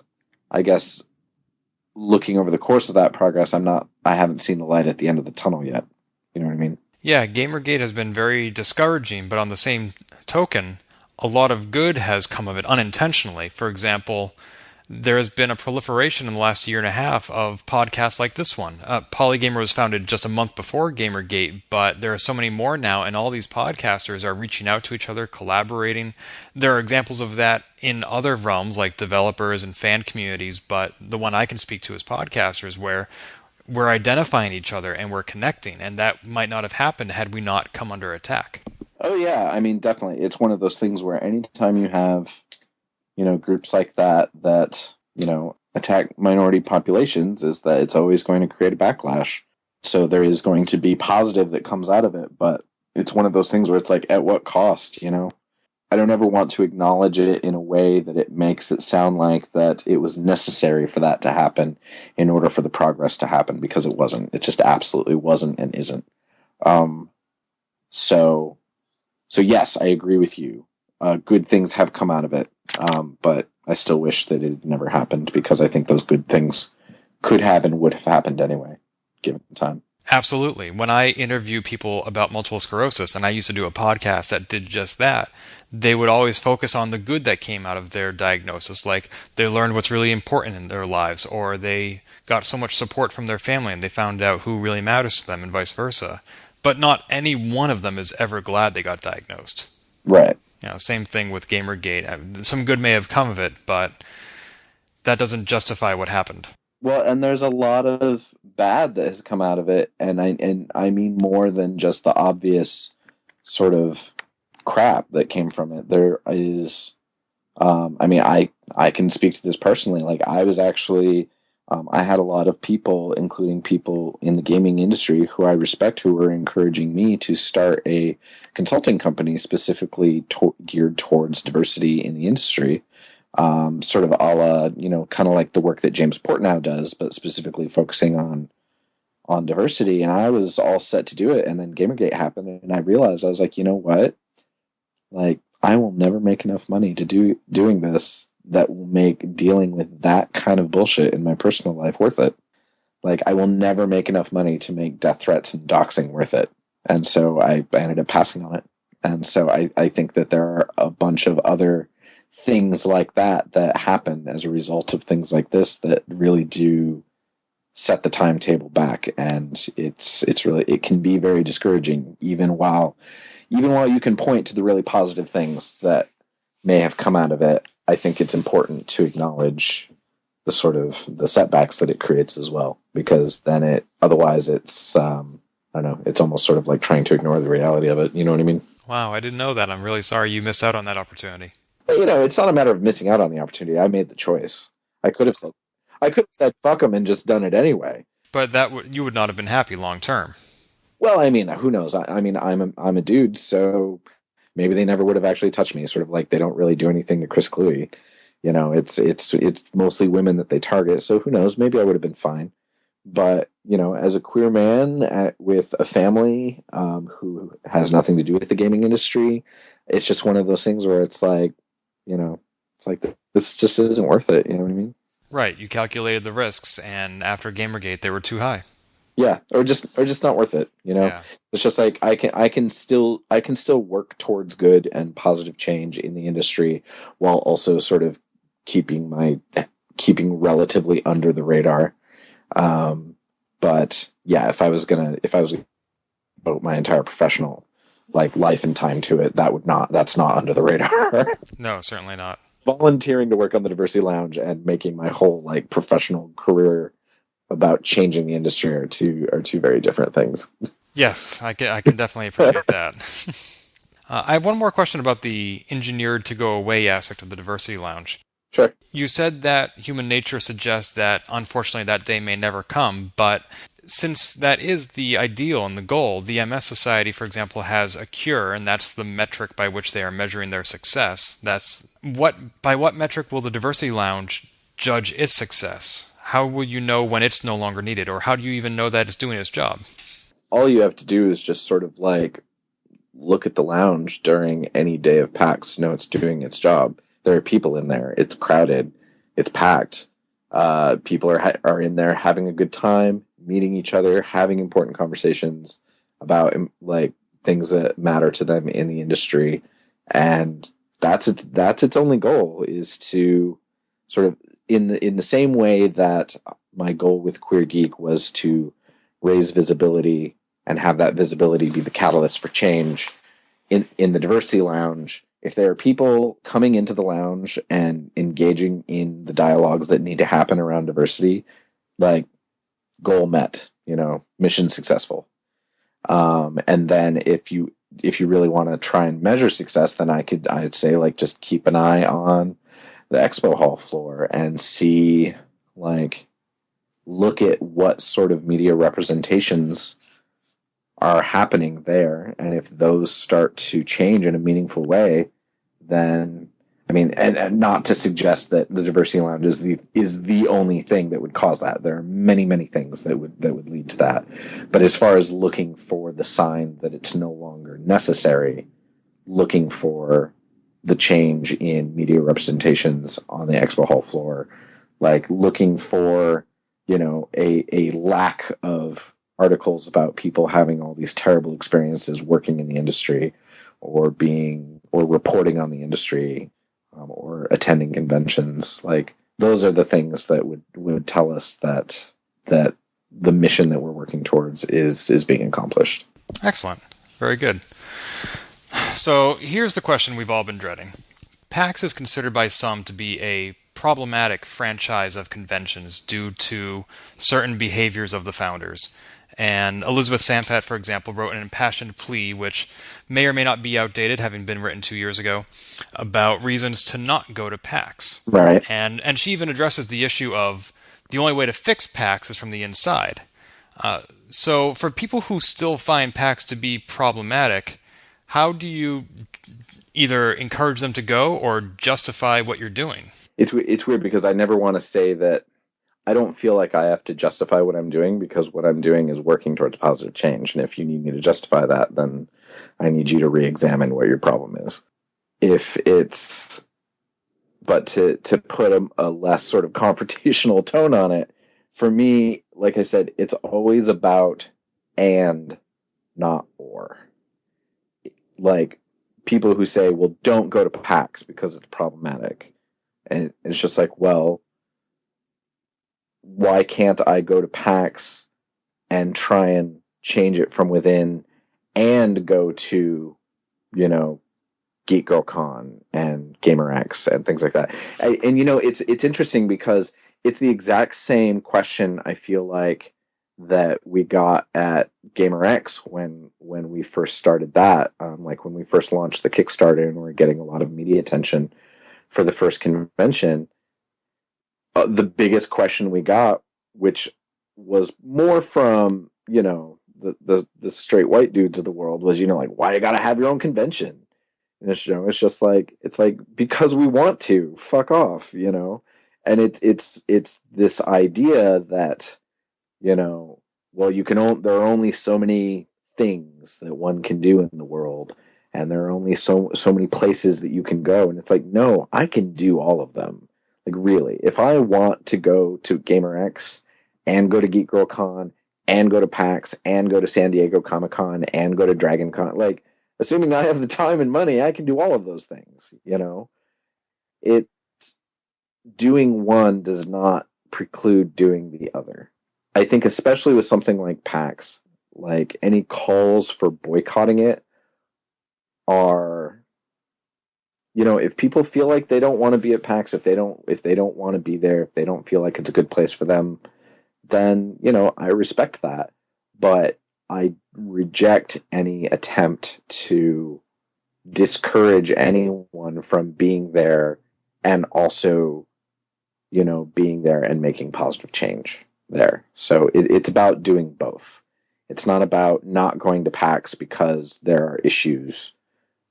[SPEAKER 3] looking over the course of that progress, I haven't seen the light at the end of the tunnel yet. You know what I mean?
[SPEAKER 2] Yeah, Gamergate has been very discouraging, but on the same token, a lot of good has come of it unintentionally. For example, there has been a proliferation in the last year and a half of podcasts like this one. Polygamer was founded just a month before Gamergate, but there are so many more now, and all these podcasters are reaching out to each other, collaborating. There are examples of that in other realms, like developers and fan communities, but the one I can speak to is podcasters, where we're identifying each other and we're connecting, and that might not have happened had we not come under attack.
[SPEAKER 3] Oh, yeah. I mean, definitely. It's one of those things where anytime you have, groups like that attack minority populations is that it's always going to create a backlash. So there is going to be positive that comes out of it, but it's one of those things where it's like, at what cost, I don't ever want to acknowledge it in a way that it makes it sound like that it was necessary for that to happen in order for the progress to happen, because it wasn't. It just absolutely wasn't and isn't. So yes, I agree with you. Good things have come out of it, but I still wish that it had never happened, because I think those good things could have and would have happened anyway, given the time.
[SPEAKER 2] Absolutely. When I interview people about multiple sclerosis, and I used to do a podcast that did just that, they would always focus on the good that came out of their diagnosis, like they learned what's really important in their lives, or they got so much support from their family and they found out who really matters to them, and vice versa. But not any one of them is ever glad they got diagnosed.
[SPEAKER 3] Right.
[SPEAKER 2] Same thing with Gamergate. Some good may have come of it, but that doesn't justify what happened.
[SPEAKER 3] Well, and there's a lot of bad that has come out of it, and I mean more than just the obvious sort of crap that came from it. There is, I can speak to this personally. Like, I was actually, I had a lot of people, including people in the gaming industry who I respect, who were encouraging me to start a consulting company specifically geared towards diversity in the industry. Sort of a la, kind of like the work that James Portnow does, but specifically focusing on diversity. And I was all set to do it. And then Gamergate happened, and I realized, I was like, you know what? Like, I will never make enough money to doing this that will make dealing with that kind of bullshit in my personal life worth it. Like, I will never make enough money to make death threats and doxing worth it. And so I ended up passing on it. And so I think that there are a bunch of other things like that happen as a result of things like this that really do set the timetable back, and it can be very discouraging, even while you can point to the really positive things that may have come out of it. I think it's important to acknowledge the sort of the setbacks that it creates as well, because then otherwise it's I don't know, it's almost sort of like trying to ignore the reality of it. You know what I mean?
[SPEAKER 2] Wow, I didn't know that. I'm really sorry you missed out on that opportunity.
[SPEAKER 3] But, it's not a matter of missing out on the opportunity. I made the choice. I could have said fuck them and just done it anyway.
[SPEAKER 2] But you would not have been happy long term.
[SPEAKER 3] Well, I mean, who knows? I mean, I'm a dude, so maybe they never would have actually touched me. Sort of like they don't really do anything to Chris Cluey. It's mostly women that they target. So who knows? Maybe I would have been fine. But as a queer man with a family who has nothing to do with the gaming industry, it's just one of those things where it's like, it's like this just isn't worth it. You know what I mean?
[SPEAKER 2] Right. You calculated the risks, and after Gamergate, they were too high.
[SPEAKER 3] Yeah, or just not worth it.
[SPEAKER 2] Yeah.
[SPEAKER 3] It's just like I can still work towards good and positive change in the industry while also sort of keeping relatively under the radar. But yeah, if I was gonna devote my entire professional life and time to it, that's not under the radar.
[SPEAKER 2] No, certainly not.
[SPEAKER 3] Volunteering to work on the Diversity Lounge and making my whole professional career about changing the industry are two very different things.
[SPEAKER 2] Yes, I can definitely appreciate that. I have one more question about the engineered to go away aspect of the Diversity Lounge.
[SPEAKER 3] Sure.
[SPEAKER 2] You said that human nature suggests that unfortunately that day may never come, but since that is the ideal and the goal, the MS Society, for example, has a cure, and that's the metric by which they are measuring their success. By what metric will the Diversity Lounge judge its success? How will you know when it's no longer needed, or how do you even know that it's doing its job?
[SPEAKER 3] All you have to do is just sort of look at the lounge during any day of PAX, know it's doing its job. There are people in there. It's crowded. It's packed. People are in there having a good time, meeting each other, having important conversations about things that matter to them in the industry, and that's its only goal, is to sort of in the same way that my goal with Queer Geek was to raise visibility and have that visibility be the catalyst for change in the Diversity Lounge. If there are people coming into the lounge and engaging in the dialogues that need to happen around diversity, goal met, mission successful. And then if you really want to try and measure success, then I'd say just keep an eye on the expo hall floor and see, like, look at what sort of media representations are happening there, and if those start to change in a meaningful way, then I mean, and not to suggest that the Diversity Lounge is the only thing that would cause that. There are many, many things that would lead to that. But as far as looking for the sign that it's no longer necessary, looking for the change in media representations on the expo hall floor, like looking for, you know, a lack of articles about people having all these terrible experiences working in the industry, or reporting on the industry, or attending conventions. Like, those are the things that would tell us that the mission that we're working towards is being accomplished.
[SPEAKER 2] Excellent. Very good. So here's the question we've all been dreading. PAX is considered by some to be a problematic franchise of conventions due to certain behaviors of the founders. And Elizabeth Sampat, for example, wrote an impassioned plea, which may or may not be outdated, having been written 2 years ago, about reasons to not go to PAX.
[SPEAKER 3] Right.
[SPEAKER 2] And she even addresses the issue of the only way to fix PAX is from the inside. So for people who still find PAX to be problematic, how do you either encourage them to go or justify what you're doing?
[SPEAKER 3] It's weird because I never want to say that. I don't feel like I have to justify what I'm doing, because what I'm doing is working towards positive change. And if you need me to justify that, then I need you to re-examine what your problem is. But to put a less sort of confrontational tone on it, for me, like I said, it's always about and, not or. Like, people who say, well, don't go to PAX because it's problematic. And it's just like, well, why can't I go to PAX and try and change it from within and go to, you know, Geek Girl Con and GamerX and things like that? And you know, it's interesting because it's the exact same question, I feel like, that we got at GamerX when we first started that. Like when we first launched the Kickstarter and we were getting a lot of media attention for the first convention. The biggest question we got, which was more from, you know, the straight white dudes of the world, was, you know, like, why you gotta have your own convention? And it's, you know, it's just like, it's like, because we want to. Fuck off, you know. And it's this idea that, you know, well, there are only so many things that one can do in the world, and there are only so many places that you can go. And it's like, no, I can do all of them. Like, really, if I want to go to GamerX and go to Geek Girl Con and go to PAX and go to San Diego Comic-Con and go to Dragon Con, like, assuming I have the time and money, I can do all of those things, you know? It's doing one does not preclude doing the other. I think especially with something like PAX, like, any calls for boycotting it are, you know, if people feel like they don't want to be at PAX, if they don't want to be there, if they don't feel like it's a good place for them, then, you know, I respect that. But I reject any attempt to discourage anyone from being there and also, you know, being there and making positive change there. So it's about doing both. It's not about not going to PAX because there are issues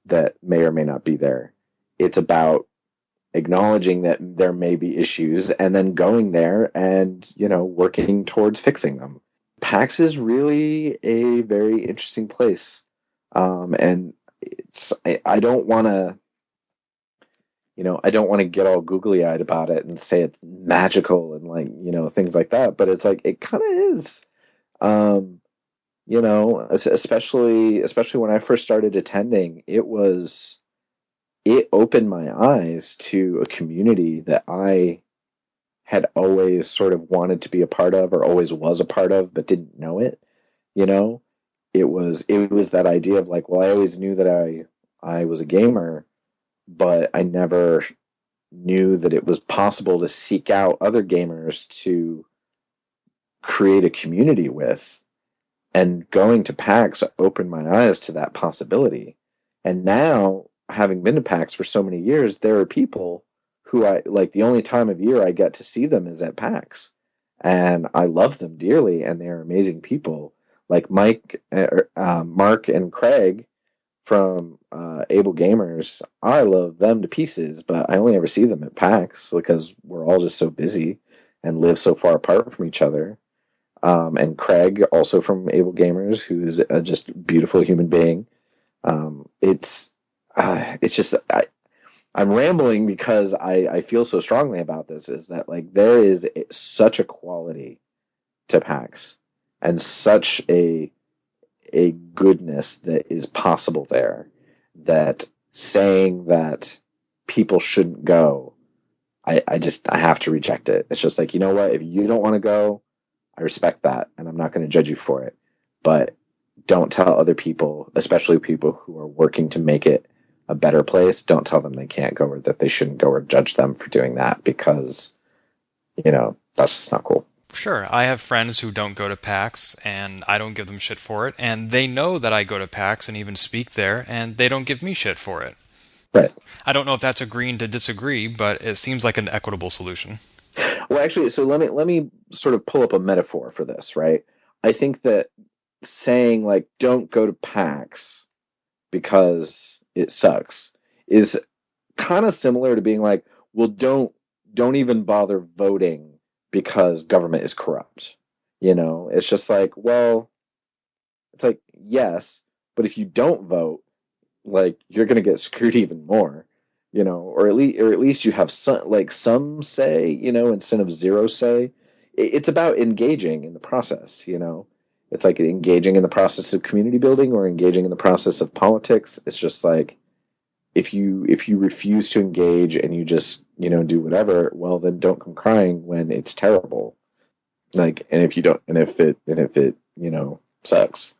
[SPEAKER 3] that may or may not be there. It's about acknowledging that there may be issues and then going there and, you know, working towards fixing them. PAX is really a very interesting place. And I don't want to, you know, I don't want to get all googly eyed about it and say it's magical and, like, you know, things like that, but it's like, it kind of is. You know, especially when I first started attending, it opened my eyes to a community that I had always sort of wanted to be a part of, or always was a part of, but didn't know it. You know, it was that idea of, like, well, I always knew that I was a gamer, but I never knew that it was possible to seek out other gamers to create a community with. And going to PAX opened my eyes to that possibility. And now, having been to PAX for so many years, there are people who I like, the only time of year I get to see them is at PAX. And I love them dearly, and they're amazing people. Like Mark and Craig from Able Gamers, I love them to pieces, but I only ever see them at PAX because we're all just so busy and live so far apart from each other. And Craig, also from Able Gamers, who is just beautiful human being. It's just I'm rambling because I feel so strongly about this. Is that like there is such a quality to PAX and such a goodness that is possible there, that saying that people shouldn't go, I have to reject it. It's just like, you know what, if you don't want to go, I respect that, and I'm not going to judge you for it. But don't tell other people, especially people who are working to make it a better place, don't tell them they can't go or that they shouldn't go or judge them for doing that, because, that's just not cool.
[SPEAKER 2] Sure, I have friends who don't go to PAX, and I don't give them shit for it, and they know that I go to PAX and even speak there, and they don't give me shit for it.
[SPEAKER 3] Right.
[SPEAKER 2] I don't know if that's agreeing to disagree, but it seems like an equitable solution.
[SPEAKER 3] Well, actually, so let me sort of pull up a metaphor for this, right? I think that saying, like, don't go to PAX because it sucks is kind of similar to being like, well, don't even bother voting because government is corrupt. It's just like, well, it's like, yes, but if you don't vote, like, you're going to get screwed even more, or at least you have some say, instead of zero say. It's about engaging in the process, It's like engaging in the process of community building or engaging in the process of politics. It's just like, if you refuse to engage and you just, do whatever, well, then don't come crying when it's terrible. Like, and if it, sucks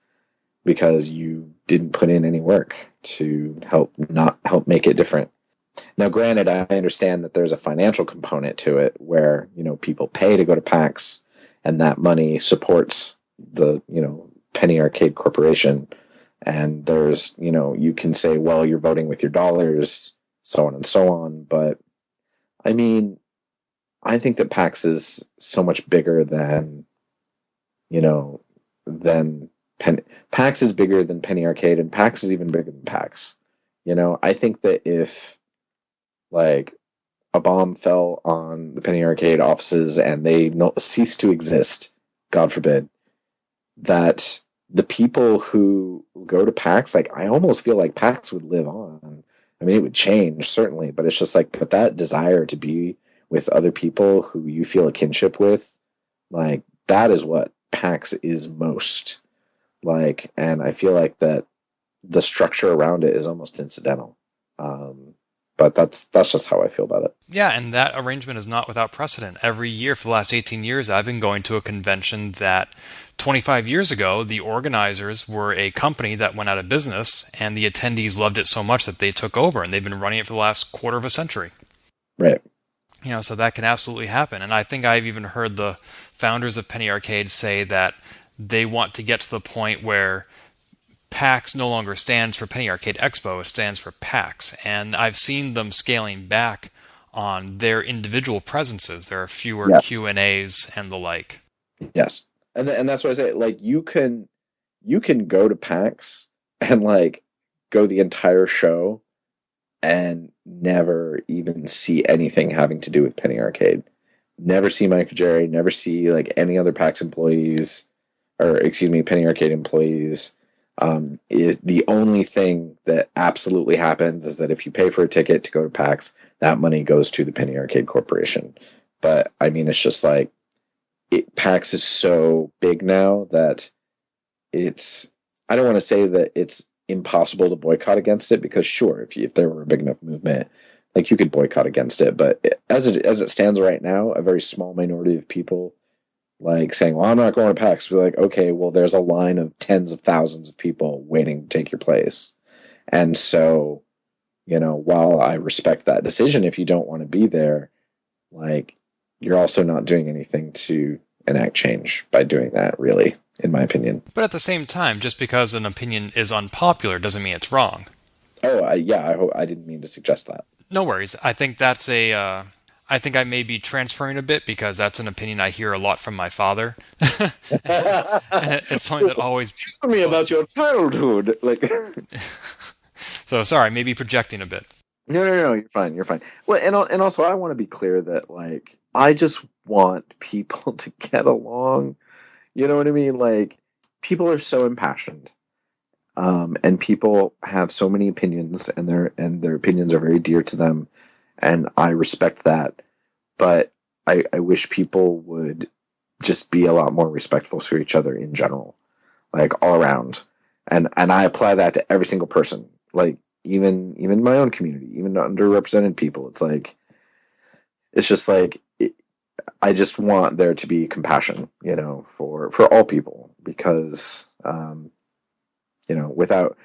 [SPEAKER 3] because you didn't put in any work to help make it different. Now, granted, I understand that there's a financial component to it where, people pay to go to PAX and that money supports the, Penny Arcade Corporation. And there's, you can say, well, you're voting with your dollars, so on and so on. But I mean, I think that PAX is so much bigger than, PAX is bigger than Penny Arcade, and PAX is even bigger than PAX. I think that if, like, a bomb fell on the Penny Arcade offices and they cease to exist, God forbid, that the people who go to PAX, like, I almost feel like PAX would live on. I mean, it would change, certainly, but it's just like, but that desire to be with other people who you feel a kinship with, like, that is what PAX is most. Like, and I feel like that the structure around it is almost incidental. But that's just how I feel about it.
[SPEAKER 2] Yeah, and that arrangement is not without precedent. Every year for the last 18 years, I've been going to a convention that 25 years ago, the organizers were a company that went out of business, and the attendees loved it so much that they took over, and they've been running it for the last quarter of a century.
[SPEAKER 3] Right.
[SPEAKER 2] So that can absolutely happen. And I think I've even heard the founders of Penny Arcade say that they want to get to the point where PAX no longer stands for Penny Arcade Expo, it stands for PAX. And I've seen them scaling back on their individual presences. There are fewer Q&As and the like.
[SPEAKER 3] Yes. And that's what I say. Like, you can go to PAX and, like, go the entire show and never even see anything having to do with Penny Arcade. Never see Mike Jerry, never see, like, any other PAX employees, or, excuse me, Penny Arcade employees. Is the only thing that absolutely happens is that if you pay for a ticket to go to PAX, that money goes to the Penny Arcade Corporation. But I mean, it's just like, PAX is so big now that I don't want to say that it's impossible to boycott against it, because sure, if there were a big enough movement, like, you could boycott against it. But as it stands right now, a very small minority of people, like, saying, well, I'm not going to PAX. We're like, okay, well, there's a line of tens of thousands of people waiting to take your place. And so, while I respect that decision, if you don't want to be there, like, you're also not doing anything to enact change by doing that, really, in my opinion.
[SPEAKER 2] But at the same time, just because an opinion is unpopular doesn't mean it's wrong.
[SPEAKER 3] Oh, I didn't mean to suggest that.
[SPEAKER 2] No worries. I think that's I think I may be transferring a bit because that's an opinion I hear a lot from my father. It's something that always
[SPEAKER 3] Tell me
[SPEAKER 2] bugs
[SPEAKER 3] about
[SPEAKER 2] me.
[SPEAKER 3] your childhood. Like,
[SPEAKER 2] So sorry, maybe projecting a bit.
[SPEAKER 3] no, you're fine, you're fine. Well, and also I want to be clear that like I just want people to get along. You know what I mean? Like, people are so impassioned, and people have so many opinions, and their opinions are very dear to them, and I respect that. But I wish people would just be a lot more respectful to each other in general, like all around. And I apply that to every single person, like even my own community, even underrepresented people. It's just like I just want there to be compassion, for all people, because without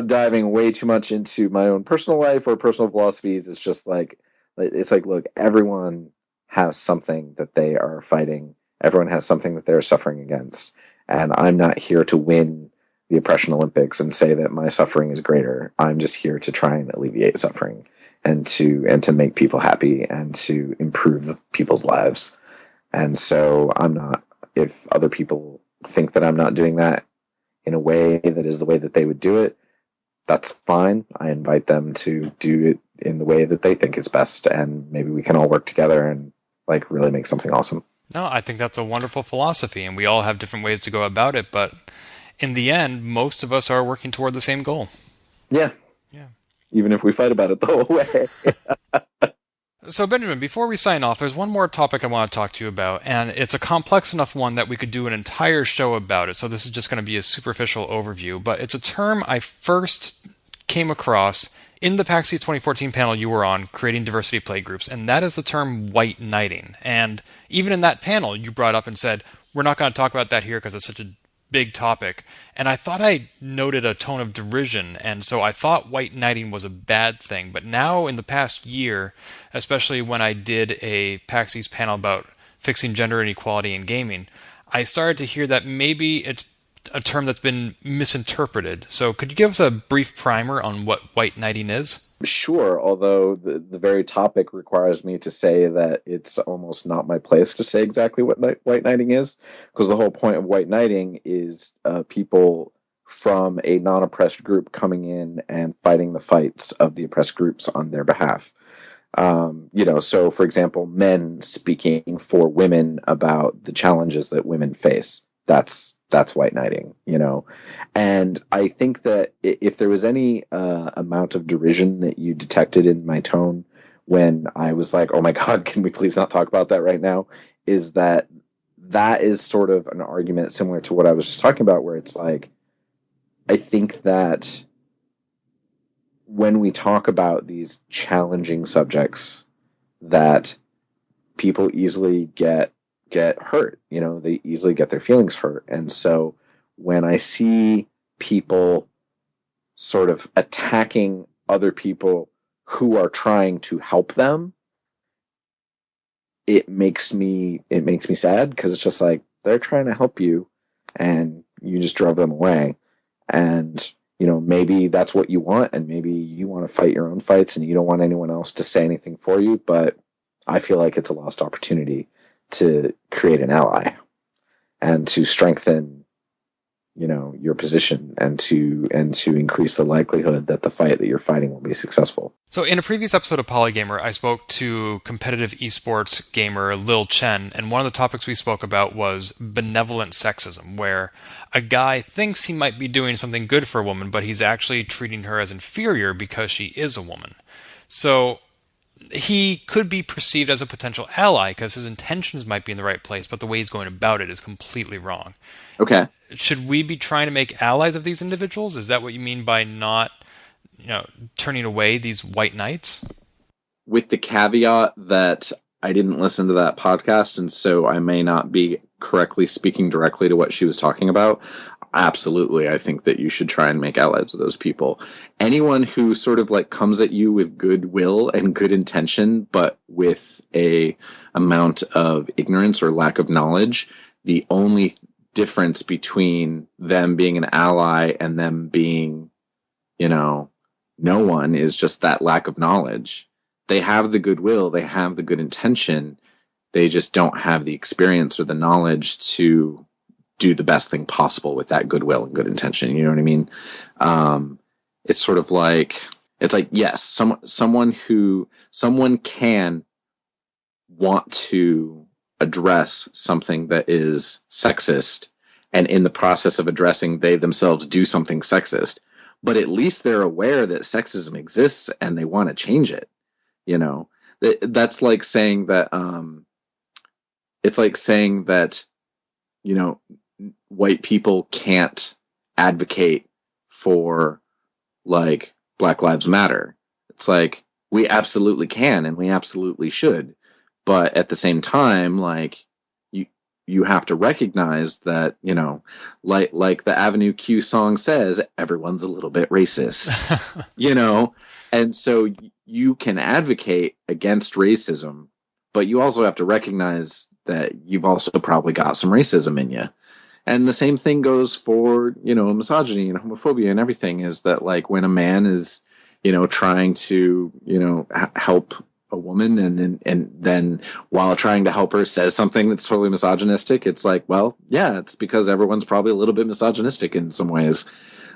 [SPEAKER 3] diving way too much into my own personal life or personal philosophies, it's just like look, everyone has something that they are fighting. Everyone has something that they're suffering against, and I'm not here to win the oppression Olympics and say that my suffering is greater. I'm just here to try and alleviate suffering and to make people happy and to improve people's lives. And so I'm not, if other people think that I'm not doing that in a way that is the way that they would do it, that's fine. I invite them to do it in the way that they think is best, and maybe we can all work together and like really make something awesome.
[SPEAKER 2] No, I think that's a wonderful philosophy, and we all have different ways to go about it, but in the end, most of us are working toward the same goal.
[SPEAKER 3] Yeah,
[SPEAKER 2] Yeah.
[SPEAKER 3] even if we fight about it the whole way.
[SPEAKER 2] So, Benjamin, before we sign off, there's one more topic I want to talk to you about, and it's a complex enough one that we could do an entire show about it, so this is just going to be a superficial overview, but it's a term I first came across in the PAX 2014 panel you were on, creating diversity playgroups, and that is the term white knighting. And even in that panel, you brought up and said, we're not going to talk about that here because it's such a big topic. And I thought I noted a tone of derision, and so I thought white knighting was a bad thing. But now, in the past year, especially when I did a PAX East panel about fixing gender inequality in gaming, I started to hear that maybe it's a term that's been misinterpreted. So could you give us a brief primer on what white knighting is?
[SPEAKER 3] Sure, although the very topic requires me to say that it's almost not my place to say exactly what white knighting is, because the whole point of white knighting is people from a non-oppressed group coming in and fighting the fights of the oppressed groups on their behalf. So for example, men speaking for women about the challenges that women face. That's white knighting. And I think that if there was any amount of derision that you detected in my tone when I was like, oh my God, can we please not talk about that right now? Is that is sort of an argument similar to what I was just talking about, where it's like, I think that when we talk about these challenging subjects, that people easily get hurt. They easily get their feelings hurt. And so when I see people sort of attacking other people who are trying to help them, it makes me sad, because it's just like, they're trying to help you and you just drove them away. And maybe that's what you want, and maybe you want to fight your own fights and you don't want anyone else to say anything for you, but I feel like it's a lost opportunity to create an ally and to strengthen your position, and to increase the likelihood that the fight that you're fighting will be successful.
[SPEAKER 2] So in a previous episode of Polygamer, I spoke to competitive esports gamer Lil Chen, and one of the topics we spoke about was benevolent sexism, where a guy thinks he might be doing something good for a woman, but he's actually treating her as inferior because she is a woman. So he could be perceived as a potential ally because his intentions might be in the right place, but the way he's going about it is completely wrong.
[SPEAKER 3] Okay.
[SPEAKER 2] Should we be trying to make allies of these individuals? Is that what you mean by not, turning away these white knights?
[SPEAKER 3] With the caveat that I didn't listen to that podcast, and so I may not be correctly speaking directly to what she was talking about. Absolutely, I think that you should try and make allies of those people. Anyone who sort of like comes at you with goodwill and good intention, but with a amount of ignorance or lack of knowledge, the only difference between them being an ally and them being, no one, is just that lack of knowledge. they have the goodwill, they have the good intention, they just don't have the experience or the knowledge to do the best thing possible with that goodwill and good intention. You know what I mean? It's sort of like, it's like, yes, someone can want to address something that is sexist, and in the process of addressing, they themselves do something sexist, but at least they're aware that sexism exists and they want to change it. You know, that's like saying that, it's like saying that, you know, white people can't advocate for, like, Black Lives Matter. It's like, we absolutely can and we absolutely should. But at the same time, like, you have to recognize that, you know, like the Avenue Q song says, everyone's a little bit racist, you know? And so you can advocate against racism, but you also have to recognize that you've also probably got some racism in you. And the same thing goes for, you know, misogyny and homophobia and everything, is that, like, when a man is, you know, trying to, you know, help a woman and then while trying to help her says something that's totally misogynistic, it's like, well, yeah, it's because everyone's probably a little bit misogynistic in some ways.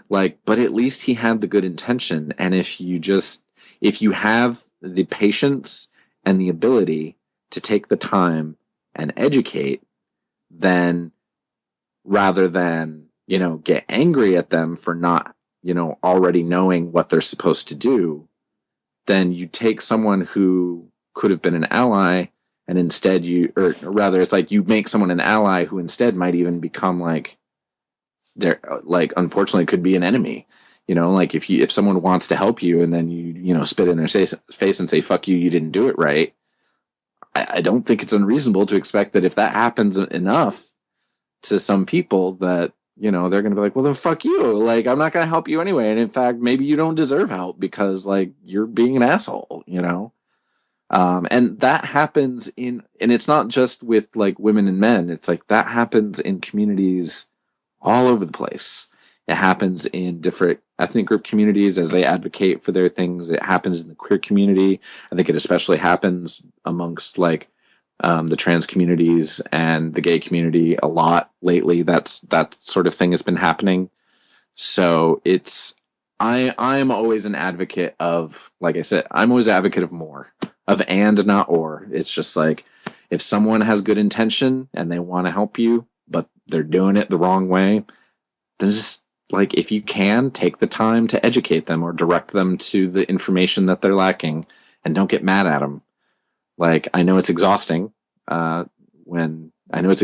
[SPEAKER 3] Like, but at least he had the good intention. And if you have the patience and the ability to take the time and educate, then rather than, you know, get angry at them for not, you know, already knowing what they're supposed to do, then you take someone who could have been an ally and instead or rather, it's like you make someone an ally who instead might even become like, they're like, unfortunately could be an enemy. You know, like if someone wants to help you and then you know, spit in their face and say, fuck you, you didn't do it right. I don't think it's unreasonable to expect that if that happens enough to some people that, you know, they're going to be like, well, then fuck you. Like, I'm not going to help you anyway. And in fact, maybe you don't deserve help because, like, you're being an asshole, you know? And that happens and it's not just with, like, women and men. It's like that happens in communities all over the place. It happens in different ethnic group communities as they advocate for their things. It happens in the queer community. I think it especially happens amongst, like, the trans communities and the gay community a lot lately. That sort of thing has been happening. So I'm always an advocate of, like I said, I'm always an advocate of more, of and not or. It's just like, if someone has good intention and they want to help you, but they're doing it the wrong way, then just, like, if you can, take the time to educate them or direct them to the information that they're lacking, and don't get mad at them. Like, I know it's exhausting, and I know it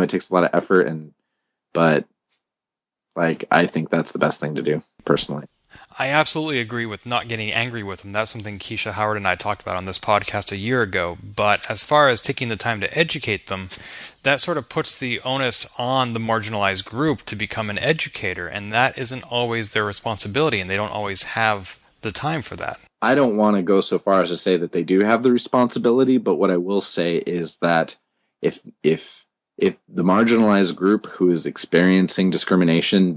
[SPEAKER 3] takes a lot of effort, but like, I think that's the best thing to do, personally.
[SPEAKER 2] I absolutely agree with not getting angry with them. That's something Keisha Howard and I talked about on this podcast a year ago. But as far as taking the time to educate them, that sort of puts the onus on the marginalized group to become an educator, and that isn't always their responsibility, and they don't always have the time for that.
[SPEAKER 3] I don't want to go so far as to say that they do have the responsibility, but what I will say is that if the marginalized group who is experiencing discrimination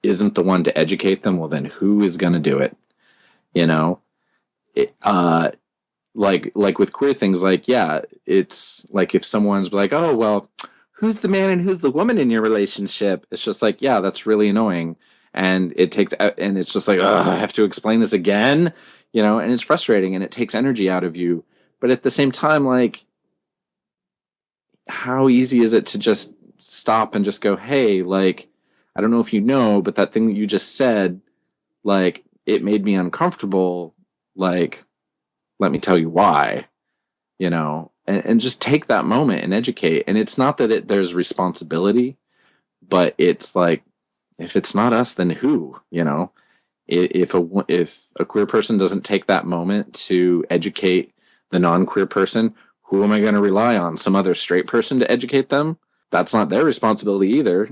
[SPEAKER 3] isn't the one to educate them, well, then who is going to do it? You know, like with queer things, like, yeah, it's like if someone's like, oh, well, who's the man and who's the woman in your relationship? It's just like, yeah, that's really annoying. And it's just like, I have to explain this again, you know, and it's frustrating and it takes energy out of you. But at the same time, like, how easy is it to just stop and just go, hey, like, I don't know if you know, but that thing that you just said, like, it made me uncomfortable. Like, let me tell you why, you know, and just take that moment and educate. And it's not that there's responsibility, but it's like, if it's not us, then who, you know? If a queer person doesn't take that moment to educate the non-queer person, who am I going to rely on? Some other straight person to educate them? That's not their responsibility either.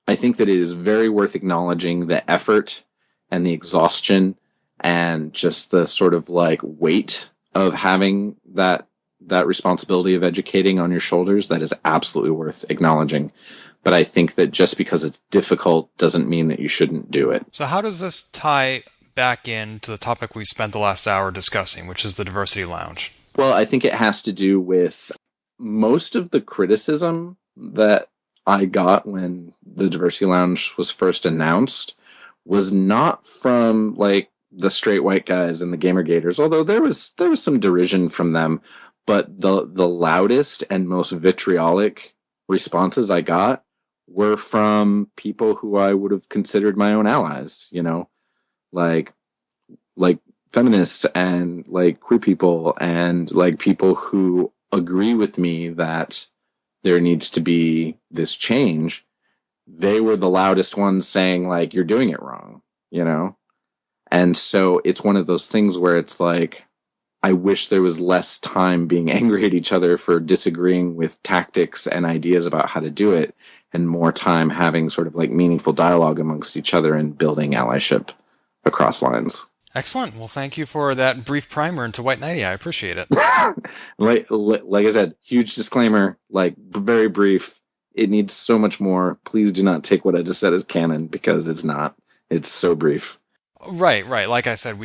[SPEAKER 3] I think that it is very worth acknowledging the effort and the exhaustion and just the sort of like weight of having that responsibility of educating on your shoulders. That is absolutely worth acknowledging. But I think that just because it's difficult doesn't mean that you shouldn't do it.
[SPEAKER 2] So how does this tie back into the topic we spent the last hour discussing, which is the Diversity Lounge?
[SPEAKER 3] Well, I think it has to do with most of the criticism that I got when the Diversity Lounge was first announced was not from like the straight white guys and the Gamergaters, although there was some derision from them, but the loudest and most vitriolic responses I got were from people who I would have considered my own allies, you know, like feminists and like queer people and like people who agree with me that there needs to be this change. They were the loudest ones saying like, you're doing it wrong, you know? And so it's one of those things where it's like, I wish there was less time being angry at each other for disagreeing with tactics and ideas about how to do it, and more time having sort of like meaningful dialogue amongst each other and building allyship across lines.
[SPEAKER 2] Excellent. Well, thank you for that brief primer into White Knighty. I appreciate it.
[SPEAKER 3] like I said, huge disclaimer, like very brief. It needs so much more. Please do not take what I just said as canon, because it's not. It's so brief.
[SPEAKER 2] Right. Like I said,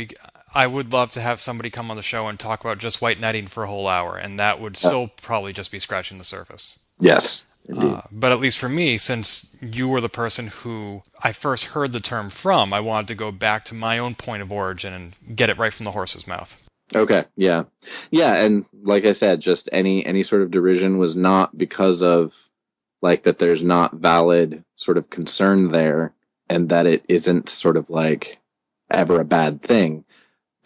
[SPEAKER 2] I would love to have somebody come on the show and talk about just white knighting for a whole hour, and that would still probably just be scratching the surface.
[SPEAKER 3] Yes, indeed.
[SPEAKER 2] But at least for me, since you were the person who I first heard the term from, I wanted to go back to my own point of origin and get it right from the horse's mouth.
[SPEAKER 3] Okay, yeah. And like I said, just any sort of derision was not because of like that there's not valid sort of concern there, and that it isn't sort of like ever a bad thing.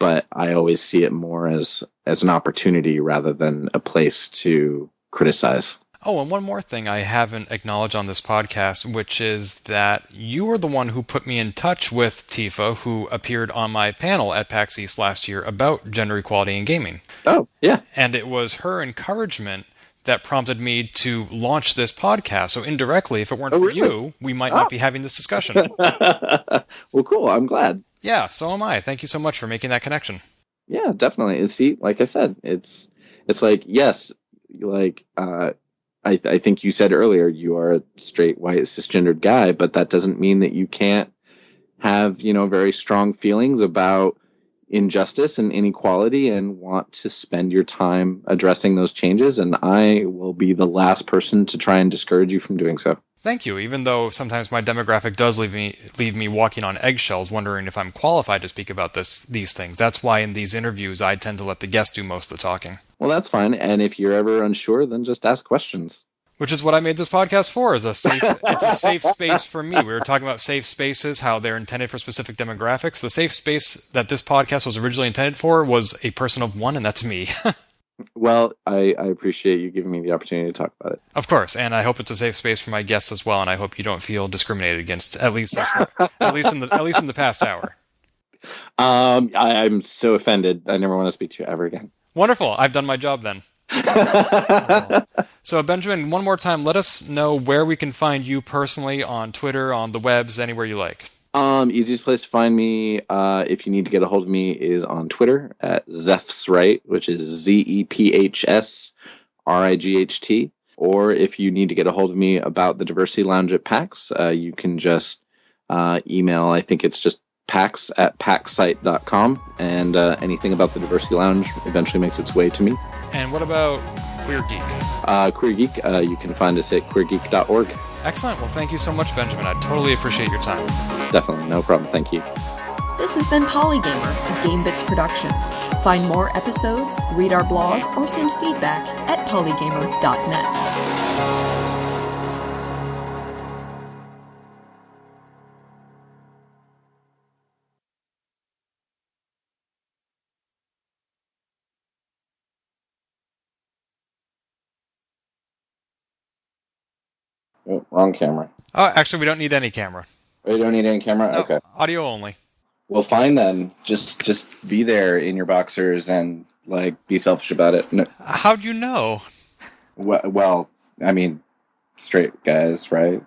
[SPEAKER 3] But I always see it more as an opportunity rather than a place to criticize.
[SPEAKER 2] Oh, and one more thing I haven't acknowledged on this podcast, which is that you were the one who put me in touch with Tifa, who appeared on my panel at PAX East last year about gender equality in gaming.
[SPEAKER 3] Oh, yeah.
[SPEAKER 2] And it was her encouragement that prompted me to launch this podcast. So indirectly, if it weren't for you, we might not be having this discussion.
[SPEAKER 3] Well, cool. I'm glad.
[SPEAKER 2] Yeah, so am I. Thank you so much for making that connection.
[SPEAKER 3] Yeah, definitely. See, like I said, it's like, yes, like, I think you said earlier, you are a straight, white, cisgendered guy, but that doesn't mean that you can't have, you know, very strong feelings about injustice and inequality and want to spend your time addressing those changes. And I will be the last person to try and discourage you from doing so.
[SPEAKER 2] Thank you, even though sometimes my demographic does leave me walking on eggshells, wondering if I'm qualified to speak about these things. That's why in these interviews, I tend to let the guests do most of the talking.
[SPEAKER 3] Well, that's fine. And if you're ever unsure, then just ask questions.
[SPEAKER 2] Which is what I made this podcast for, it's a safe space for me. We were talking about safe spaces, how they're intended for specific demographics. The safe space that this podcast was originally intended for was a person of one, and that's me.
[SPEAKER 3] Well, I appreciate you giving me the opportunity to talk about it.
[SPEAKER 2] Of course, and I hope it's a safe space for my guests as well, and I hope you don't feel discriminated against, at least in the past hour.
[SPEAKER 3] I'm so offended. I never want to speak to you ever again.
[SPEAKER 2] Wonderful. I've done my job then. So, Benjamin, one more time, let us know where we can find you personally on Twitter, on the webs, anywhere you like.
[SPEAKER 3] Easiest place to find me, if you need to get a hold of me, is on Twitter at Zephsright, which is ZEPHSRIGHT. Or if you need to get a hold of me about the Diversity Lounge at PAX, you can just email, I think it's just PAX at paxsite.com, and anything about the Diversity Lounge eventually makes its way to me.
[SPEAKER 2] And what about Queer Geek?
[SPEAKER 3] Queer Geek, you can find us at queergeek.org.
[SPEAKER 2] Excellent. Well, thank you so much, Benjamin. I totally appreciate your time.
[SPEAKER 3] Definitely, no problem. Thank you.
[SPEAKER 1] This has been Polygamer, a Gamebits production. Find more episodes, read our blog, or send feedback at polygamer.net.
[SPEAKER 3] Oh, wrong camera.
[SPEAKER 2] Oh, actually, we don't need any camera.
[SPEAKER 3] Oh, you don't need any camera?
[SPEAKER 2] No,
[SPEAKER 3] okay.
[SPEAKER 2] Audio only.
[SPEAKER 3] Well, fine then. Just be there in your boxers and, like, be selfish about it. No.
[SPEAKER 2] How'd you know?
[SPEAKER 3] Well, I mean, straight guys, right?